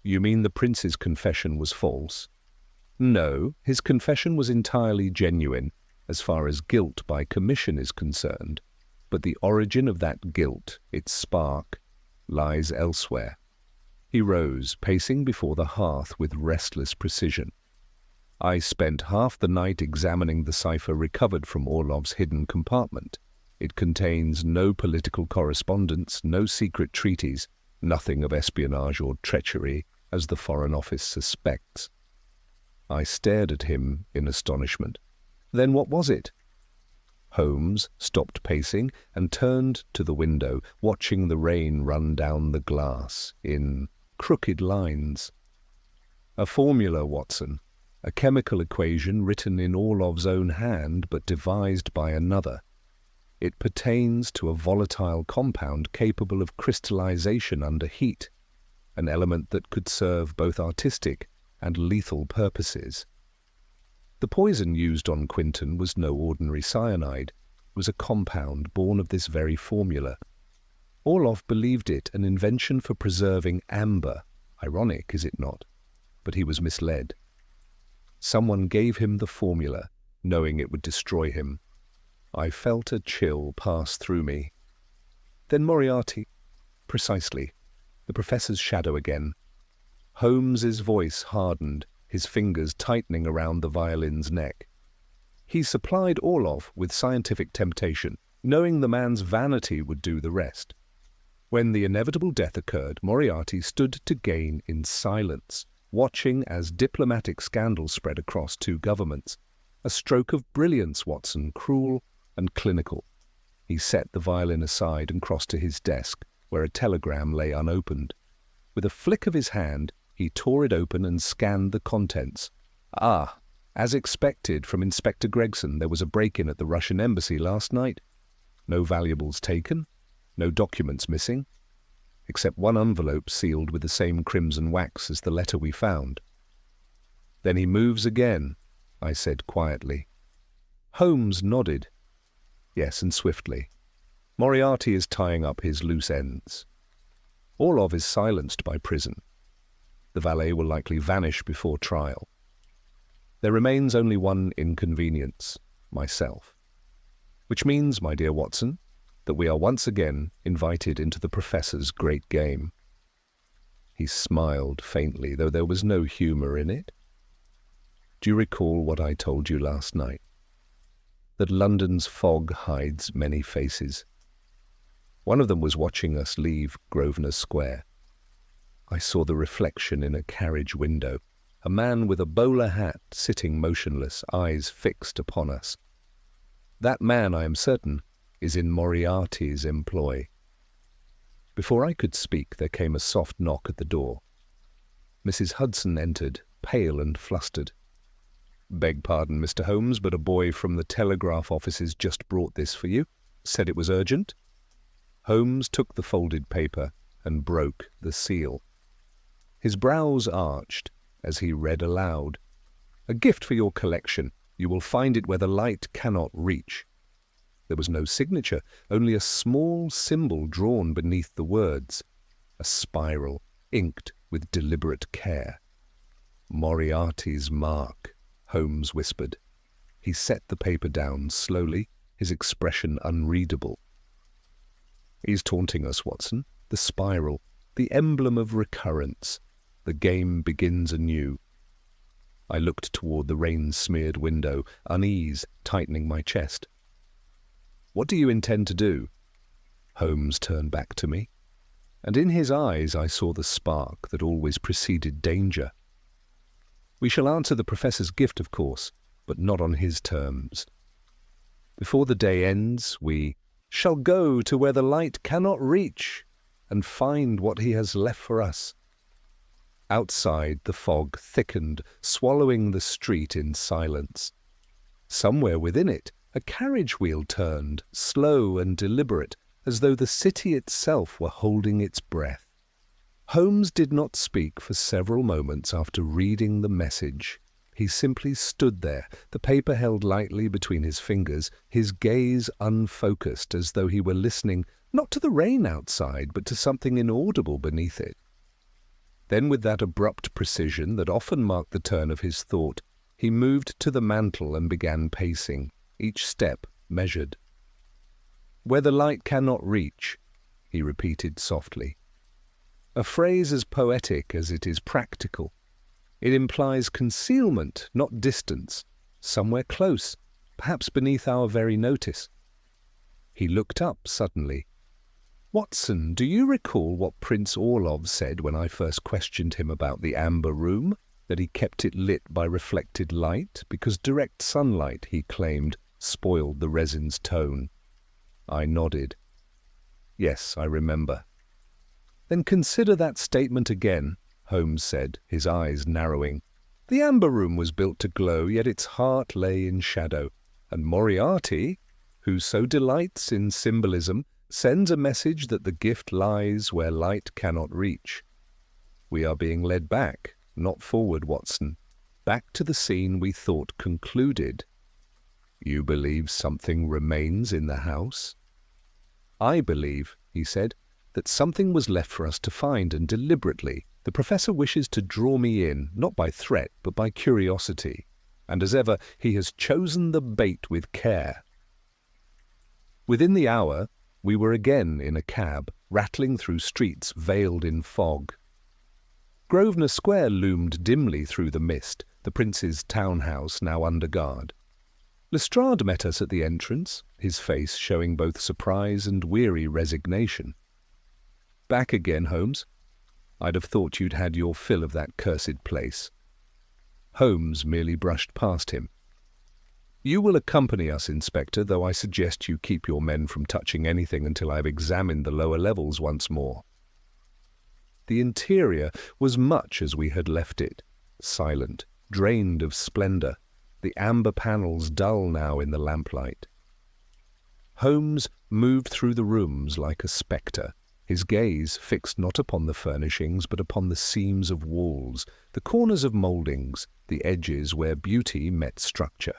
"You mean the prince's confession was false?" "No, his confession was entirely genuine, as far as guilt by commission is concerned. But the origin of that guilt, its spark, lies elsewhere." He rose, pacing before the hearth with restless precision. "I spent half the night examining the cipher recovered from Orlov's hidden compartment. It contains no political correspondence, no secret treaties, nothing of espionage or treachery, as the Foreign Office suspects." I stared at him in astonishment. "Then what was it?" Holmes stopped pacing and turned to the window, watching the rain run down the glass in crooked lines. "A formula, Watson. A chemical equation written in Orlov's own hand but devised by another. It pertains to a volatile compound capable of crystallization under heat, an element that could serve both artistic and lethal purposes. The poison used on Quinton was no ordinary cyanide. It was a compound born of this very formula. Orlov believed it an invention for preserving amber. Ironic, is it not? But he was misled. Someone gave him the formula, knowing it would destroy him. I felt a chill pass through me. Then Moriarty. Precisely. The professor's shadow again. Holmes's voice hardened, his fingers tightening around the violin's neck. He supplied Orlov with scientific temptation, knowing the man's vanity would do the rest. When the inevitable death occurred, Moriarty stood to gain in silence, watching as diplomatic scandal spread across two governments. A stroke of brilliance, Watson, cruel and clinical. He set the violin aside and crossed to his desk, where a telegram lay unopened. With a flick of his hand, he tore it open and scanned the contents. Ah, as expected from Inspector Gregson, there was a break-in at the Russian embassy last night. No valuables taken, no documents missing, except one envelope sealed with the same crimson wax as the letter we found. Then he moves again, I said quietly. Holmes nodded. Yes, and swiftly. Moriarty is tying up his loose ends. Orlov is silenced by prison. The valet will likely vanish before trial. There remains only one inconvenience, myself. Which means, my dear Watson, that we are once again invited into the professor's great game. He smiled faintly, though there was no humour in it. Do you recall what I told you last night? That London's fog hides many faces. One of them was watching us leave Grosvenor Square. I saw the reflection in a carriage window, a man with a bowler hat sitting motionless, eyes fixed upon us. That man, I am certain, is in Moriarty's employ. Before I could speak, there came a soft knock at the door. Mrs. Hudson entered, pale and flustered. "Beg pardon, Mr. Holmes, but a boy from the telegraph office has just brought this for you. Said it was urgent? Holmes took the folded paper and broke the seal. His brows arched as he read aloud. "A gift for your collection. You will find it where the light cannot reach." There was no signature, only a small symbol drawn beneath the words. A spiral, inked with deliberate care. "Moriarty's mark," Holmes whispered. He set the paper down slowly, his expression unreadable. "He's taunting us, Watson. The spiral, the emblem of recurrence. The game begins anew." I looked toward the rain-smeared window, unease tightening my chest. "What do you intend to do?" Holmes turned back to me, and in his eyes I saw the spark that always preceded danger. "We shall answer the Professor's gift, of course, but not on his terms. Before the day ends, we shall go to where the light cannot reach and find what he has left for us." Outside, the fog thickened, swallowing the street in silence. Somewhere within it, a carriage wheel turned, slow and deliberate, as though the city itself were holding its breath. Holmes did not speak for several moments after reading the message. He simply stood there, the paper held lightly between his fingers, his gaze unfocused, as though he were listening not to the rain outside, but to something inaudible beneath it. Then, with that abrupt precision that often marked the turn of his thought, he moved to the mantel and began pacing, each step measured. "Where the light cannot reach," he repeated softly. A phrase as poetic as it is practical. It implies concealment, not distance, somewhere close, perhaps beneath our very notice. He looked up suddenly. "Watson, do you recall what Prince Orlov said when I first questioned him about the amber room? That he kept it lit by reflected light, because direct sunlight, he claimed, spoiled the resin's tone." I nodded. "Yes, I remember." "Then consider that statement again," Holmes said, his eyes narrowing. "The amber room was built to glow, yet its heart lay in shadow. And Moriarty, who so delights in symbolism, sends a message that the gift lies where light cannot reach. We are being led back, not forward, Watson, back to the scene we thought concluded." "You believe something remains in the house?" "I believe," he said, "that something was left for us to find, and deliberately. The Professor wishes to draw me in, not by threat, but by curiosity. And as ever, he has chosen the bait with care." Within the hour, we were again in a cab, rattling through streets veiled in fog. Grosvenor Square loomed dimly through the mist, the Prince's townhouse now under guard. Lestrade met us at the entrance, his face showing both surprise and weary resignation. "Back again, Holmes? I'd have thought you'd had your fill of that cursed place." Holmes merely brushed past him. "You will accompany us, Inspector, though I suggest you keep your men from touching anything until I have examined the lower levels once more." The interior was much as we had left it, silent, drained of splendor, the amber panels dull now in the lamplight. Holmes moved through the rooms like a spectre, his gaze fixed not upon the furnishings but upon the seams of walls, the corners of mouldings, the edges where beauty met structure.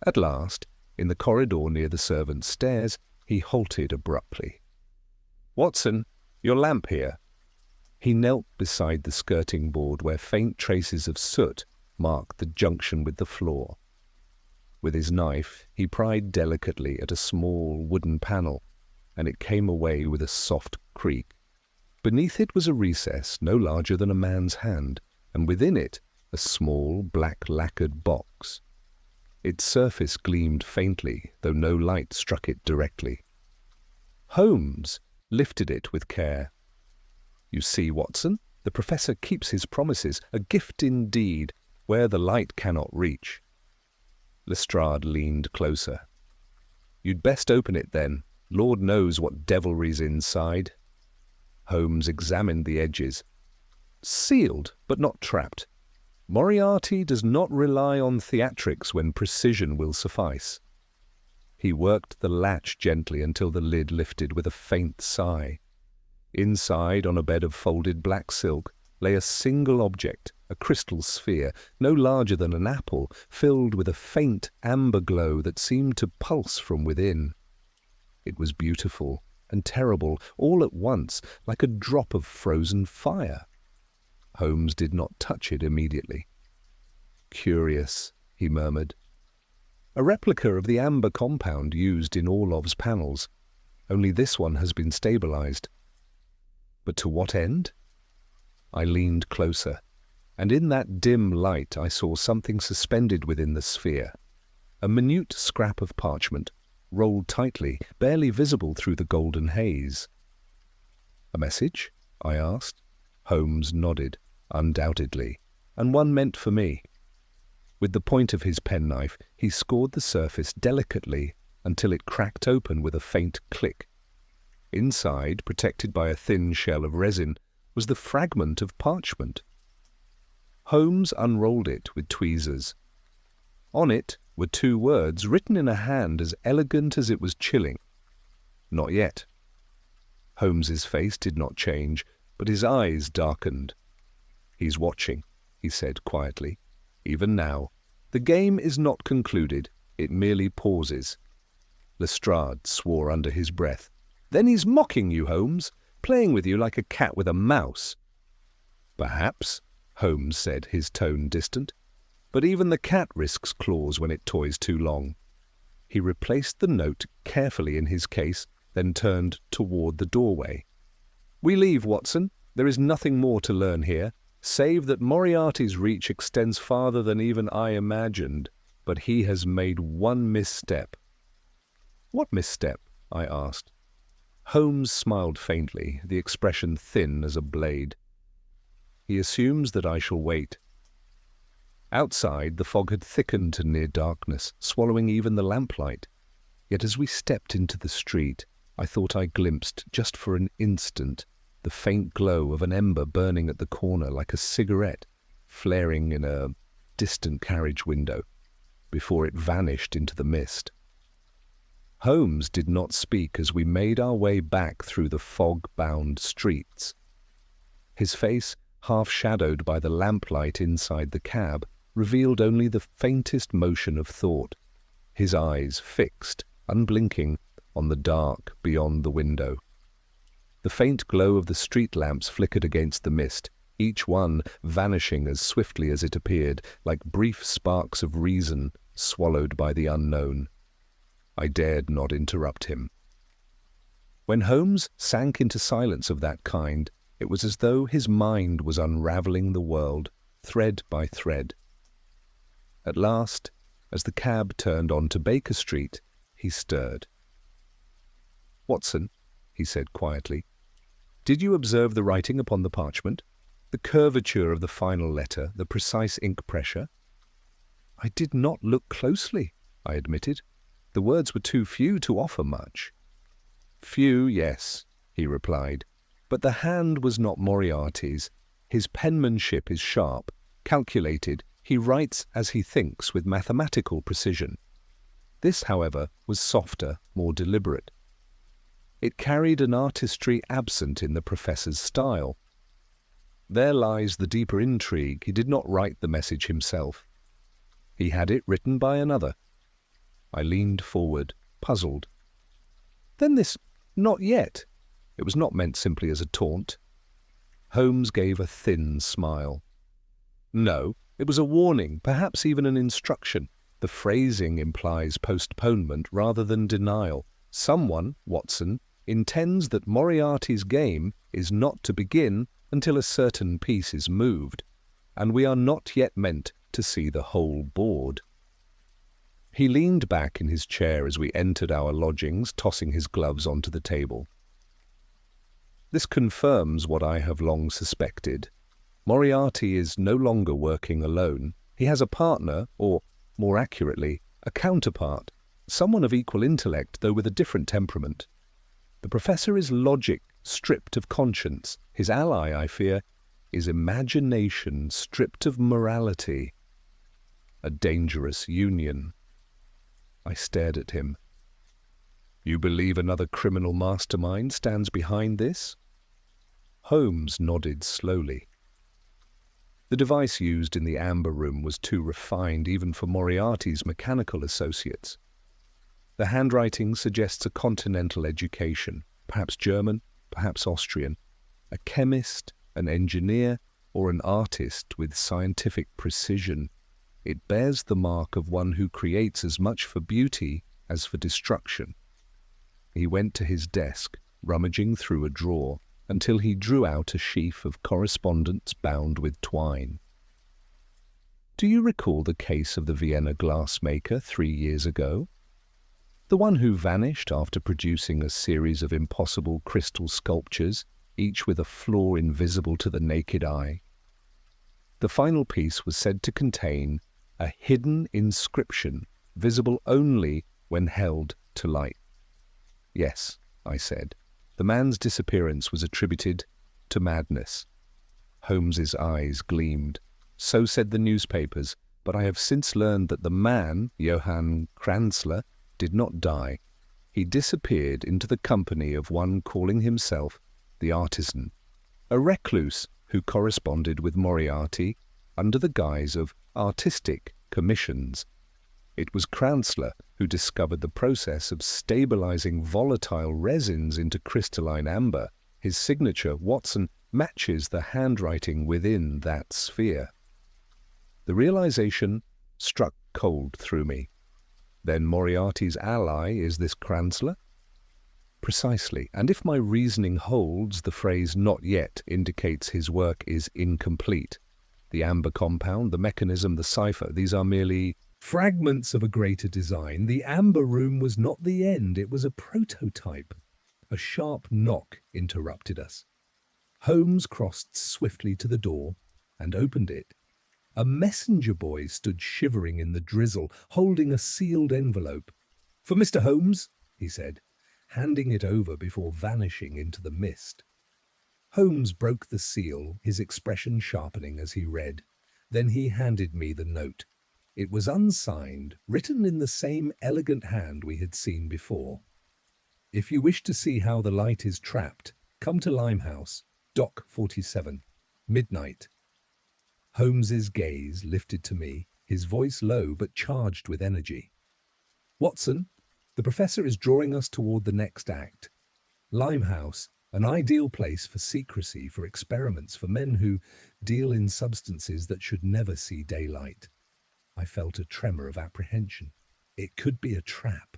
At last, in the corridor near the servants' stairs, he halted abruptly. "Watson, your lamp here." He knelt beside the skirting board where faint traces of soot marked the junction with the floor. With his knife, he pried delicately at a small wooden panel, and it came away with a soft creak. Beneath it was a recess no larger than a man's hand, and within it a small black lacquered box. Its surface gleamed faintly, though no light struck it directly. Holmes lifted it with care. "You see, Watson, the Professor keeps his promises, a gift indeed, where the light cannot reach." Lestrade leaned closer. "You'd best open it then. Lord knows what devilry's inside." Holmes examined the edges. "Sealed, but not trapped. Moriarty does not rely on theatrics when precision will suffice." He worked the latch gently until the lid lifted with a faint sigh. Inside, on a bed of folded black silk, lay a single object, a crystal sphere, no larger than an apple, filled with a faint amber glow that seemed to pulse from within. It was beautiful and terrible all at once, like a drop of frozen fire. Holmes did not touch it immediately. "Curious," he murmured. "A replica of the amber compound used in Orlov's panels. Only this one has been stabilized. But to what end?" I leaned closer, and in that dim light I saw something suspended within the sphere. A minute scrap of parchment, rolled tightly, barely visible through the golden haze. "A message?" I asked. Holmes nodded. "Undoubtedly, and one meant for me." With the point of his penknife, he scored the surface delicately until it cracked open with a faint click. Inside, protected by a thin shell of resin, was the fragment of parchment. Holmes unrolled it with tweezers. On it were 2 words written in a hand as elegant as it was chilling. "Not yet." Holmes's face did not change, but his eyes darkened. "He's watching," he said quietly. "Even now. The game is not concluded. It merely pauses." Lestrade swore under his breath. "Then he's mocking you, Holmes, playing with you like a cat with a mouse." "Perhaps," Holmes said, his tone distant. "But even the cat risks claws when it toys too long." He replaced the note carefully in his case, then turned toward the doorway. "We leave, Watson. There is nothing more to learn here, save that Moriarty's reach extends farther than even I imagined, but he has made one misstep." "What misstep?" I asked. Holmes smiled faintly, the expression thin as a blade. "He assumes that I shall wait." Outside, the fog had thickened to near darkness, swallowing even the lamplight. Yet as we stepped into the street, I thought I glimpsed, just for an instant, the faint glow of an ember burning at the corner like a cigarette, flaring in a distant carriage window, before it vanished into the mist. Holmes did not speak as we made our way back through the fog-bound streets. His face, half shadowed by the lamplight inside the cab, revealed only the faintest motion of thought, his eyes fixed, unblinking, on the dark beyond the window. The faint glow of the street lamps flickered against the mist, each one vanishing as swiftly as it appeared, like brief sparks of reason swallowed by the unknown. I dared not interrupt him. When Holmes sank into silence of that kind, it was as though his mind was unraveling the world, thread by thread. At last, as the cab turned onto Baker Street, he stirred. "Watson," he said quietly, "did you observe the writing upon the parchment? The curvature of the final letter, the precise ink pressure?" "I did not look closely," I admitted. "The words were too few to offer much." "Few, yes," he replied, "but the hand was not Moriarty's. His penmanship is sharp, calculated. He writes as he thinks with mathematical precision. This, however, was softer, more deliberate. It carried an artistry absent in the professor's style. There lies the deeper intrigue. He did not write the message himself. He had it written by another." I leaned forward, puzzled. "Then this 'not yet', it was not meant simply as a taunt?" Holmes gave a thin smile. "No, it was a warning, perhaps even an instruction. The phrasing implies postponement rather than denial. Someone, Watson, intends that Moriarty's game is not to begin until a certain piece is moved, and we are not yet meant to see the whole board." He leaned back in his chair as we entered our lodgings, tossing his gloves onto the table. "This confirms what I have long suspected. Moriarty is no longer working alone. He has a partner, or, more accurately, a counterpart, someone of equal intellect, though with a different temperament. The professor is logic stripped of conscience. His ally, I fear, is imagination stripped of morality. A dangerous union." I stared at him. You believe another criminal mastermind stands behind this? Holmes nodded slowly. The device used in the amber room was too refined even for Moriarty's mechanical associates. The handwriting suggests a continental education, perhaps German, perhaps Austrian, a chemist, an engineer, or an artist with scientific precision. It bears the mark of one who creates as much for beauty as for destruction. He went to his desk, rummaging through a drawer, until he drew out a sheaf of correspondence bound with twine. Do you recall the case of the Vienna glassmaker 3 years ago? The one who vanished after producing a series of impossible crystal sculptures, each with a flaw invisible to the naked eye. The final piece was said to contain a hidden inscription, visible only when held to light. Yes, I said. The man's disappearance was attributed to madness. Holmes's eyes gleamed. So said the newspapers, but I have since learned that the man, Johann Kranzler, did not die. He disappeared into the company of one calling himself the Artisan, a recluse who corresponded with Moriarty under the guise of artistic commissions. It was Kranzler who discovered the process of stabilizing volatile resins into crystalline amber. His signature, Watson, matches the handwriting within that sphere. The realization struck cold through me. Then Moriarty's ally is this Kranzler? Precisely, and if my reasoning holds, the phrase "not yet" indicates his work is incomplete. The amber compound, the mechanism, the cipher, these are merely fragments of a greater design. The amber room was not the end, it was a prototype. A sharp knock interrupted us. Holmes crossed swiftly to the door and opened it. A messenger boy stood shivering in the drizzle, holding a sealed envelope. "For Mr. Holmes," he said, handing it over before vanishing into the mist. Holmes broke the seal, his expression sharpening as he read. Then he handed me the note. It was unsigned, written in the same elegant hand we had seen before. "If you wish to see how the light is trapped, come to Limehouse, Dock 47, midnight." Holmes's gaze lifted to me, his voice low but charged with energy. "Watson, the professor is drawing us toward the next act. Limehouse, an ideal place for secrecy, for experiments, for men who deal in substances that should never see daylight." I felt a tremor of apprehension. It could be a trap.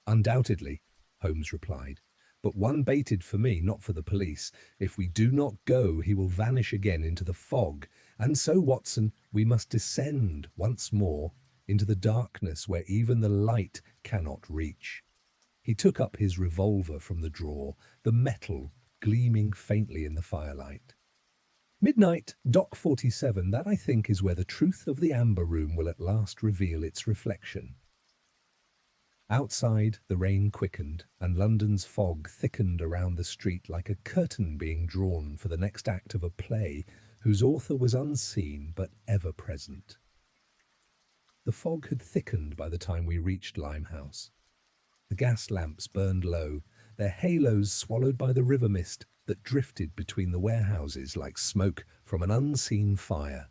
"Undoubtedly," Holmes replied, "but one baited for me, not for the police. If we do not go, he will vanish again into the fog. And so, Watson, we must descend once more into the darkness where even the light cannot reach." He took up his revolver from the drawer, the metal gleaming faintly in the firelight. "Midnight, Dock 47, that I think is where the truth of the amber room will at last reveal its reflection." Outside, the rain quickened, and London's fog thickened around the street like a curtain being drawn for the next act of a play whose author was unseen but ever present. The fog had thickened by the time we reached Limehouse. The gas lamps burned low, their halos swallowed by the river mist that drifted between the warehouses like smoke from an unseen fire.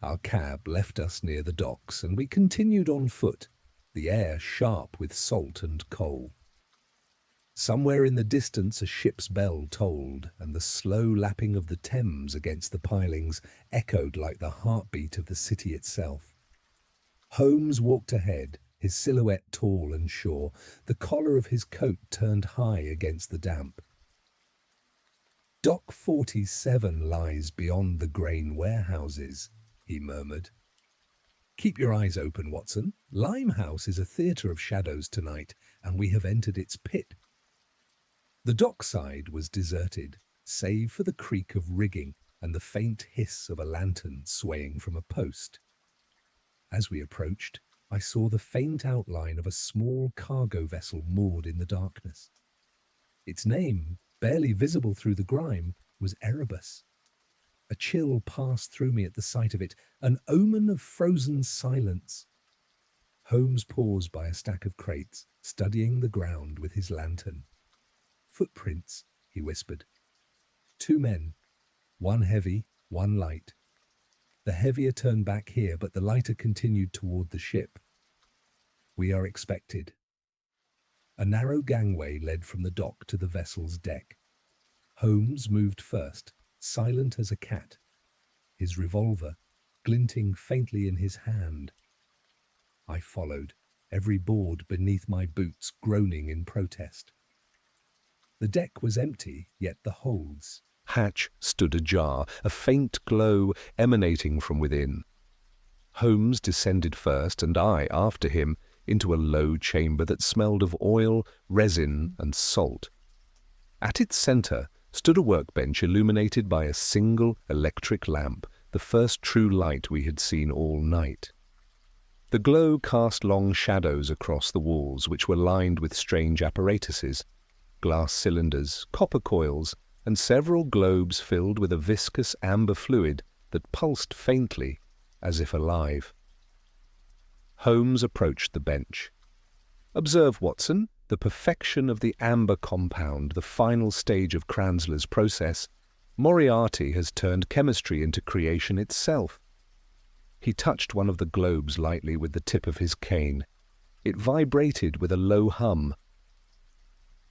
Our cab left us near the docks, and we continued on foot, the air sharp with salt and coal. Somewhere in the distance a ship's bell tolled, and the slow lapping of the Thames against the pilings echoed like the heartbeat of the city itself. Holmes walked ahead, his silhouette tall and sure, the collar of his coat turned high against the damp. "Dock 47 lies beyond the grain warehouses," he murmured. "Keep your eyes open, Watson. Limehouse is a theatre of shadows tonight, and we have entered its pit." The dockside was deserted, save for the creak of rigging and the faint hiss of a lantern swaying from a post. As we approached, I saw the faint outline of a small cargo vessel moored in the darkness. Its name, barely visible through the grime, was Erebus. A chill passed through me at the sight of it, an omen of frozen silence. Holmes paused by a stack of crates, studying the ground with his lantern. Footprints, he whispered. 2 men, one heavy, one light. The heavier turned back here, but the lighter continued toward the ship. We are expected. A narrow gangway led from the dock to the vessel's deck. Holmes moved first, silent as a cat, his revolver glinting faintly in his hand. I followed, every board beneath my boots groaning in protest. The deck was empty, yet the holds. Hatch stood ajar, a faint glow emanating from within. Holmes descended first, and I after him, into a low chamber that smelled of oil, resin, and salt. At its centre stood a workbench illuminated by a single electric lamp, the first true light we had seen all night. The glow cast long shadows across the walls, which were lined with strange apparatuses, glass cylinders, copper coils, and several globes filled with a viscous amber fluid that pulsed faintly, as if alive. Holmes approached the bench. "Observe, Watson, the perfection of the amber compound, the final stage of Cranzler's process. Moriarty has turned chemistry into creation itself." He touched one of the globes lightly with the tip of his cane. It vibrated with a low hum.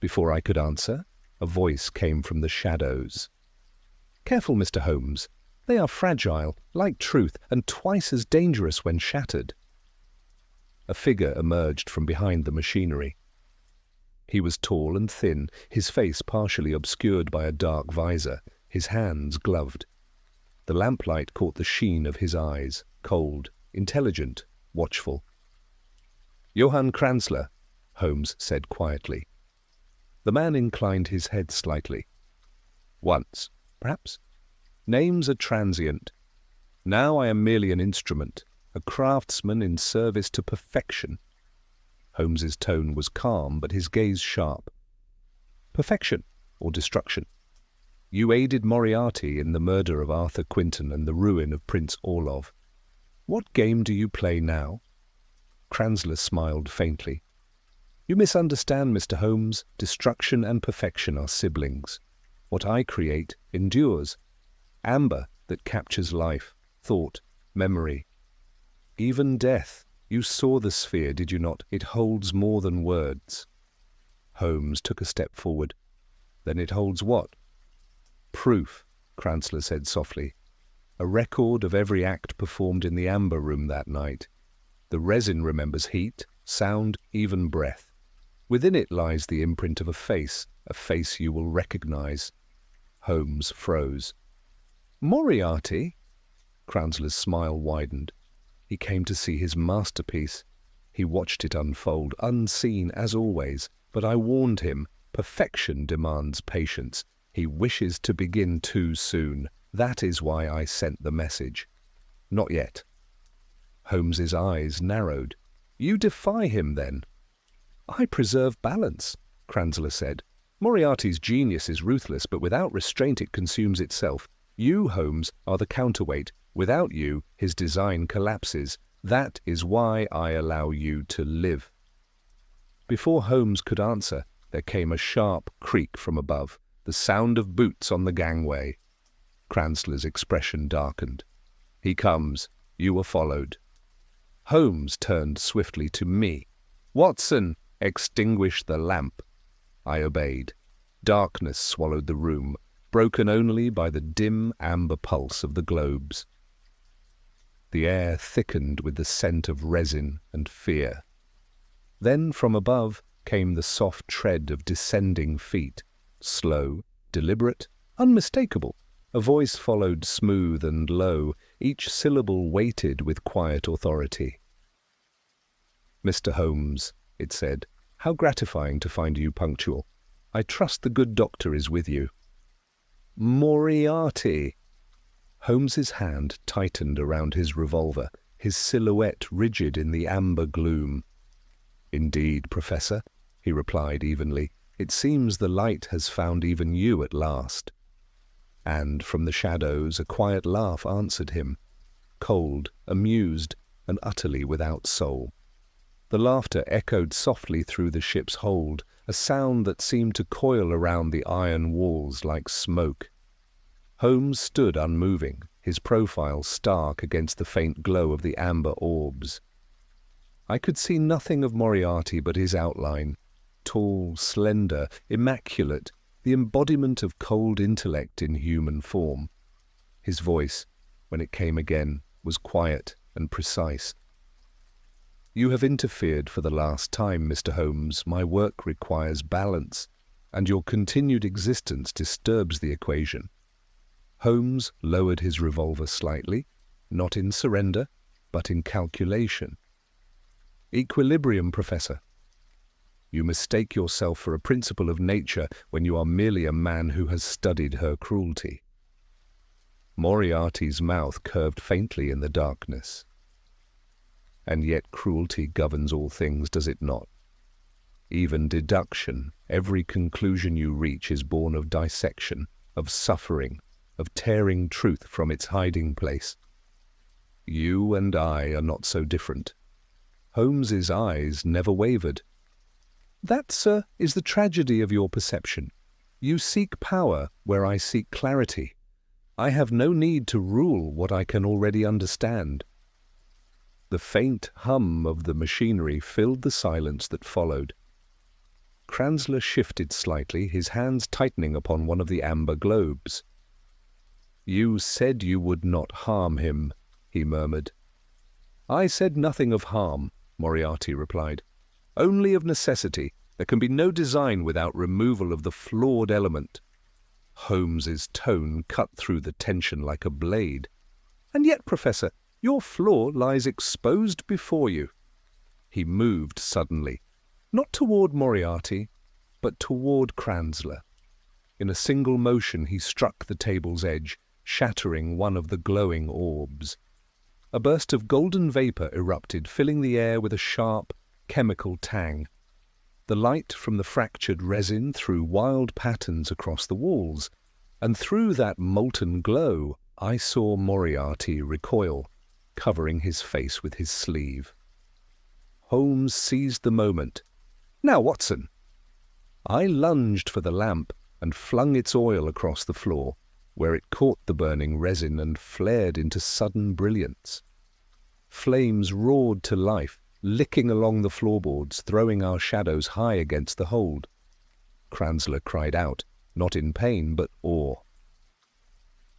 Before I could answer, a voice came from the shadows. "Careful, Mr. Holmes. They are fragile, like truth, and twice as dangerous when shattered." A figure emerged from behind the machinery. He was tall and thin, his face partially obscured by a dark visor, his hands gloved. The lamplight caught the sheen of his eyes, cold, intelligent, watchful. "Johann Cranzler," Holmes said quietly. The man inclined his head slightly. "Once, perhaps. Names are transient. Now I am merely an instrument, a craftsman in service to perfection." Holmes's tone was calm, but his gaze sharp. "Perfection or destruction? You aided Moriarty in the murder of Arthur Quinton and the ruin of Prince Orlov. What game do you play now?" Cranzler smiled faintly. "You misunderstand, Mr. Holmes. Destruction and perfection are siblings. What I create endures. Amber that captures life, thought, memory. Even death. You saw the sphere, did you not? It holds more than words." Holmes took a step forward. "Then it holds what?" "Proof," Cranzler said softly. "A record of every act performed in the amber room that night. The resin remembers heat, sound, even breath. Within it lies the imprint of a face you will recognize." Holmes froze. "Moriarty?" Cranzler's smile widened. He came to see his masterpiece. He watched it unfold, unseen as always, but I warned him, perfection demands patience. He wishes to begin too soon. That is why I sent the message. Not yet. Holmes's eyes narrowed. "You defy him, then?" "I preserve balance," Cranzler said. "Moriarty's genius is ruthless, but without restraint it consumes itself. You, Holmes, are the counterweight. Without you, his design collapses. That is why I allow you to live." Before Holmes could answer, there came a sharp creak from above, the sound of boots on the gangway. Cranzler's expression darkened. "He comes. You are followed." Holmes turned swiftly to me. "Watson, extinguish the lamp." I obeyed. Darkness swallowed the room, broken only by the dim amber pulse of the globes. The air thickened with the scent of resin and fear. Then from above came the soft tread of descending feet, slow, deliberate, unmistakable. A voice followed smooth and low, each syllable weighted with quiet authority. "Mr. Holmes," it said, "how gratifying to find you punctual. I trust the good doctor is with you." "Moriarty!" Holmes's hand tightened around his revolver, his silhouette rigid in the amber gloom. "Indeed, Professor," he replied evenly, "it seems the light has found even you at last." And from the shadows a quiet laugh answered him, cold, amused, and utterly without soul. The laughter echoed softly through the ship's hold, a sound that seemed to coil around the iron walls like smoke. Holmes stood unmoving, his profile stark against the faint glow of the amber orbs. I could see nothing of Moriarty but his outline, tall, slender, immaculate, the embodiment of cold intellect in human form. His voice, when it came again, was quiet and precise. "You have interfered for the last time, Mr. Holmes. My work requires balance, and your continued existence disturbs the equation." Holmes lowered his revolver slightly, not in surrender, but in calculation. "Equilibrium, Professor. You mistake yourself for a principle of nature when you are merely a man who has studied her cruelty." Moriarty's mouth curved faintly in the darkness. "And yet cruelty governs all things, does it not? Even deduction, every conclusion you reach is born of dissection, of suffering, of tearing truth from its hiding place. You and I are not so different." Holmes's eyes never wavered. "That, sir, is the tragedy of your perception. You seek power where I seek clarity. I have no need to rule what I can already understand." The faint hum of the machinery filled the silence that followed. Cransler shifted slightly, his hands tightening upon one of the amber globes. "You said you would not harm him," he murmured. "I said nothing of harm," Moriarty replied. "Only of necessity. There can be no design without removal of the flawed element." Holmes's tone cut through the tension like a blade. "And yet, Professor, your flaw lies exposed before you." He moved suddenly, not toward Moriarty, but toward Cransler. In a single motion he struck the table's edge, shattering one of the glowing orbs. A burst of golden vapor erupted, filling the air with a sharp, chemical tang. The light from the fractured resin threw wild patterns across the walls, and through that molten glow I saw Moriarty recoil, covering his face with his sleeve. Holmes seized the moment. "Now, Watson!" I lunged for the lamp and flung its oil across the floor, where it caught the burning resin and flared into sudden brilliance. Flames roared to life, licking along the floorboards, throwing our shadows high against the hold. Cransler cried out, not in pain, but awe.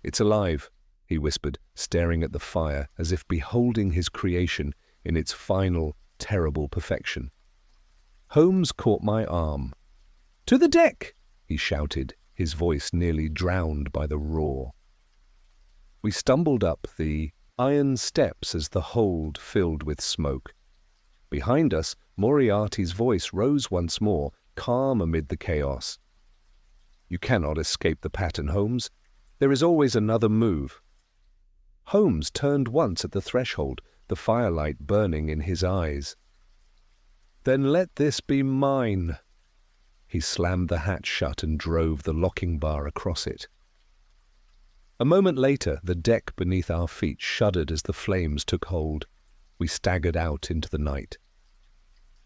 "It's alive," he whispered, staring at the fire as if beholding his creation in its final, terrible perfection. Holmes caught my arm. "To the deck!" he shouted, his voice nearly drowned by the roar. We stumbled up the iron steps as the hold filled with smoke. Behind us, Moriarty's voice rose once more, calm amid the chaos. "You cannot escape the pattern, Holmes. There is always another move." Holmes turned once at the threshold, the firelight burning in his eyes. "Then let this be mine." He slammed the hatch shut and drove the locking bar across it. A moment later, the deck beneath our feet shuddered as the flames took hold. We staggered out into the night.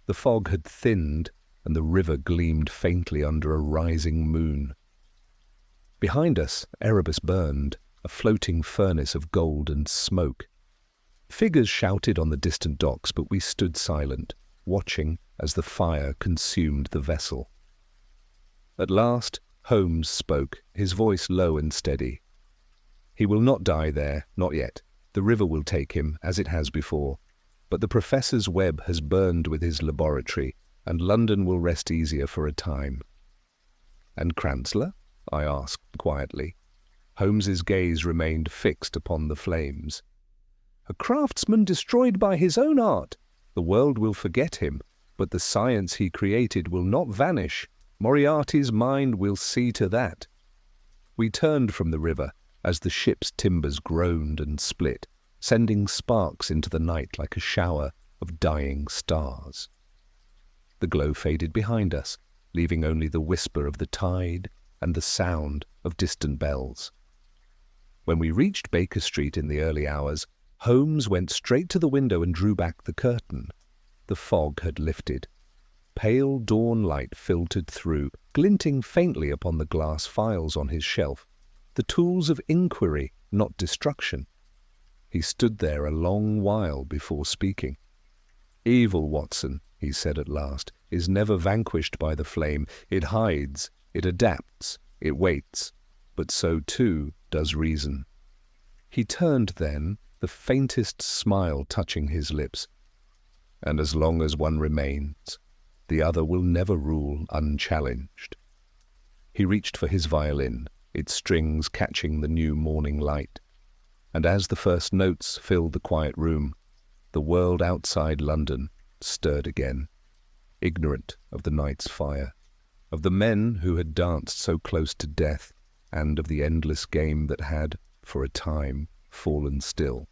The fog had thinned, and the river gleamed faintly under a rising moon. Behind us, Erebus burned, a floating furnace of gold and smoke. Figures shouted on the distant docks, but we stood silent, watching as the fire consumed the vessel. At last, Holmes spoke, his voice low and steady. "He will not die there, not yet. The river will take him, as it has before. But the professor's web has burned with his laboratory, and London will rest easier for a time." "And Cransler?" I asked quietly. Holmes's gaze remained fixed upon the flames. "A craftsman destroyed by his own art. The world will forget him, but the science he created will not vanish. Moriarty's mind will see to that." We turned from the river as the ship's timbers groaned and split, sending sparks into the night like a shower of dying stars. The glow faded behind us, leaving only the whisper of the tide and the sound of distant bells. When we reached Baker Street in the early hours, Holmes went straight to the window and drew back the curtain. The fog had lifted. Pale dawn light filtered through, glinting faintly upon the glass files on his shelf, the tools of inquiry, not destruction. He stood there a long while before speaking. "Evil, Watson," he said at last, "is never vanquished by the flame. It hides, it adapts, it waits, but so too does reason." He turned then, the faintest smile touching his lips. "And as long as one remains, the other will never rule unchallenged." He reached for his violin, its strings catching the new morning light. And as the first notes filled the quiet room, the world outside London stirred again, ignorant of the night's fire, of the men who had danced so close to death, and of the endless game that had, for a time, fallen still.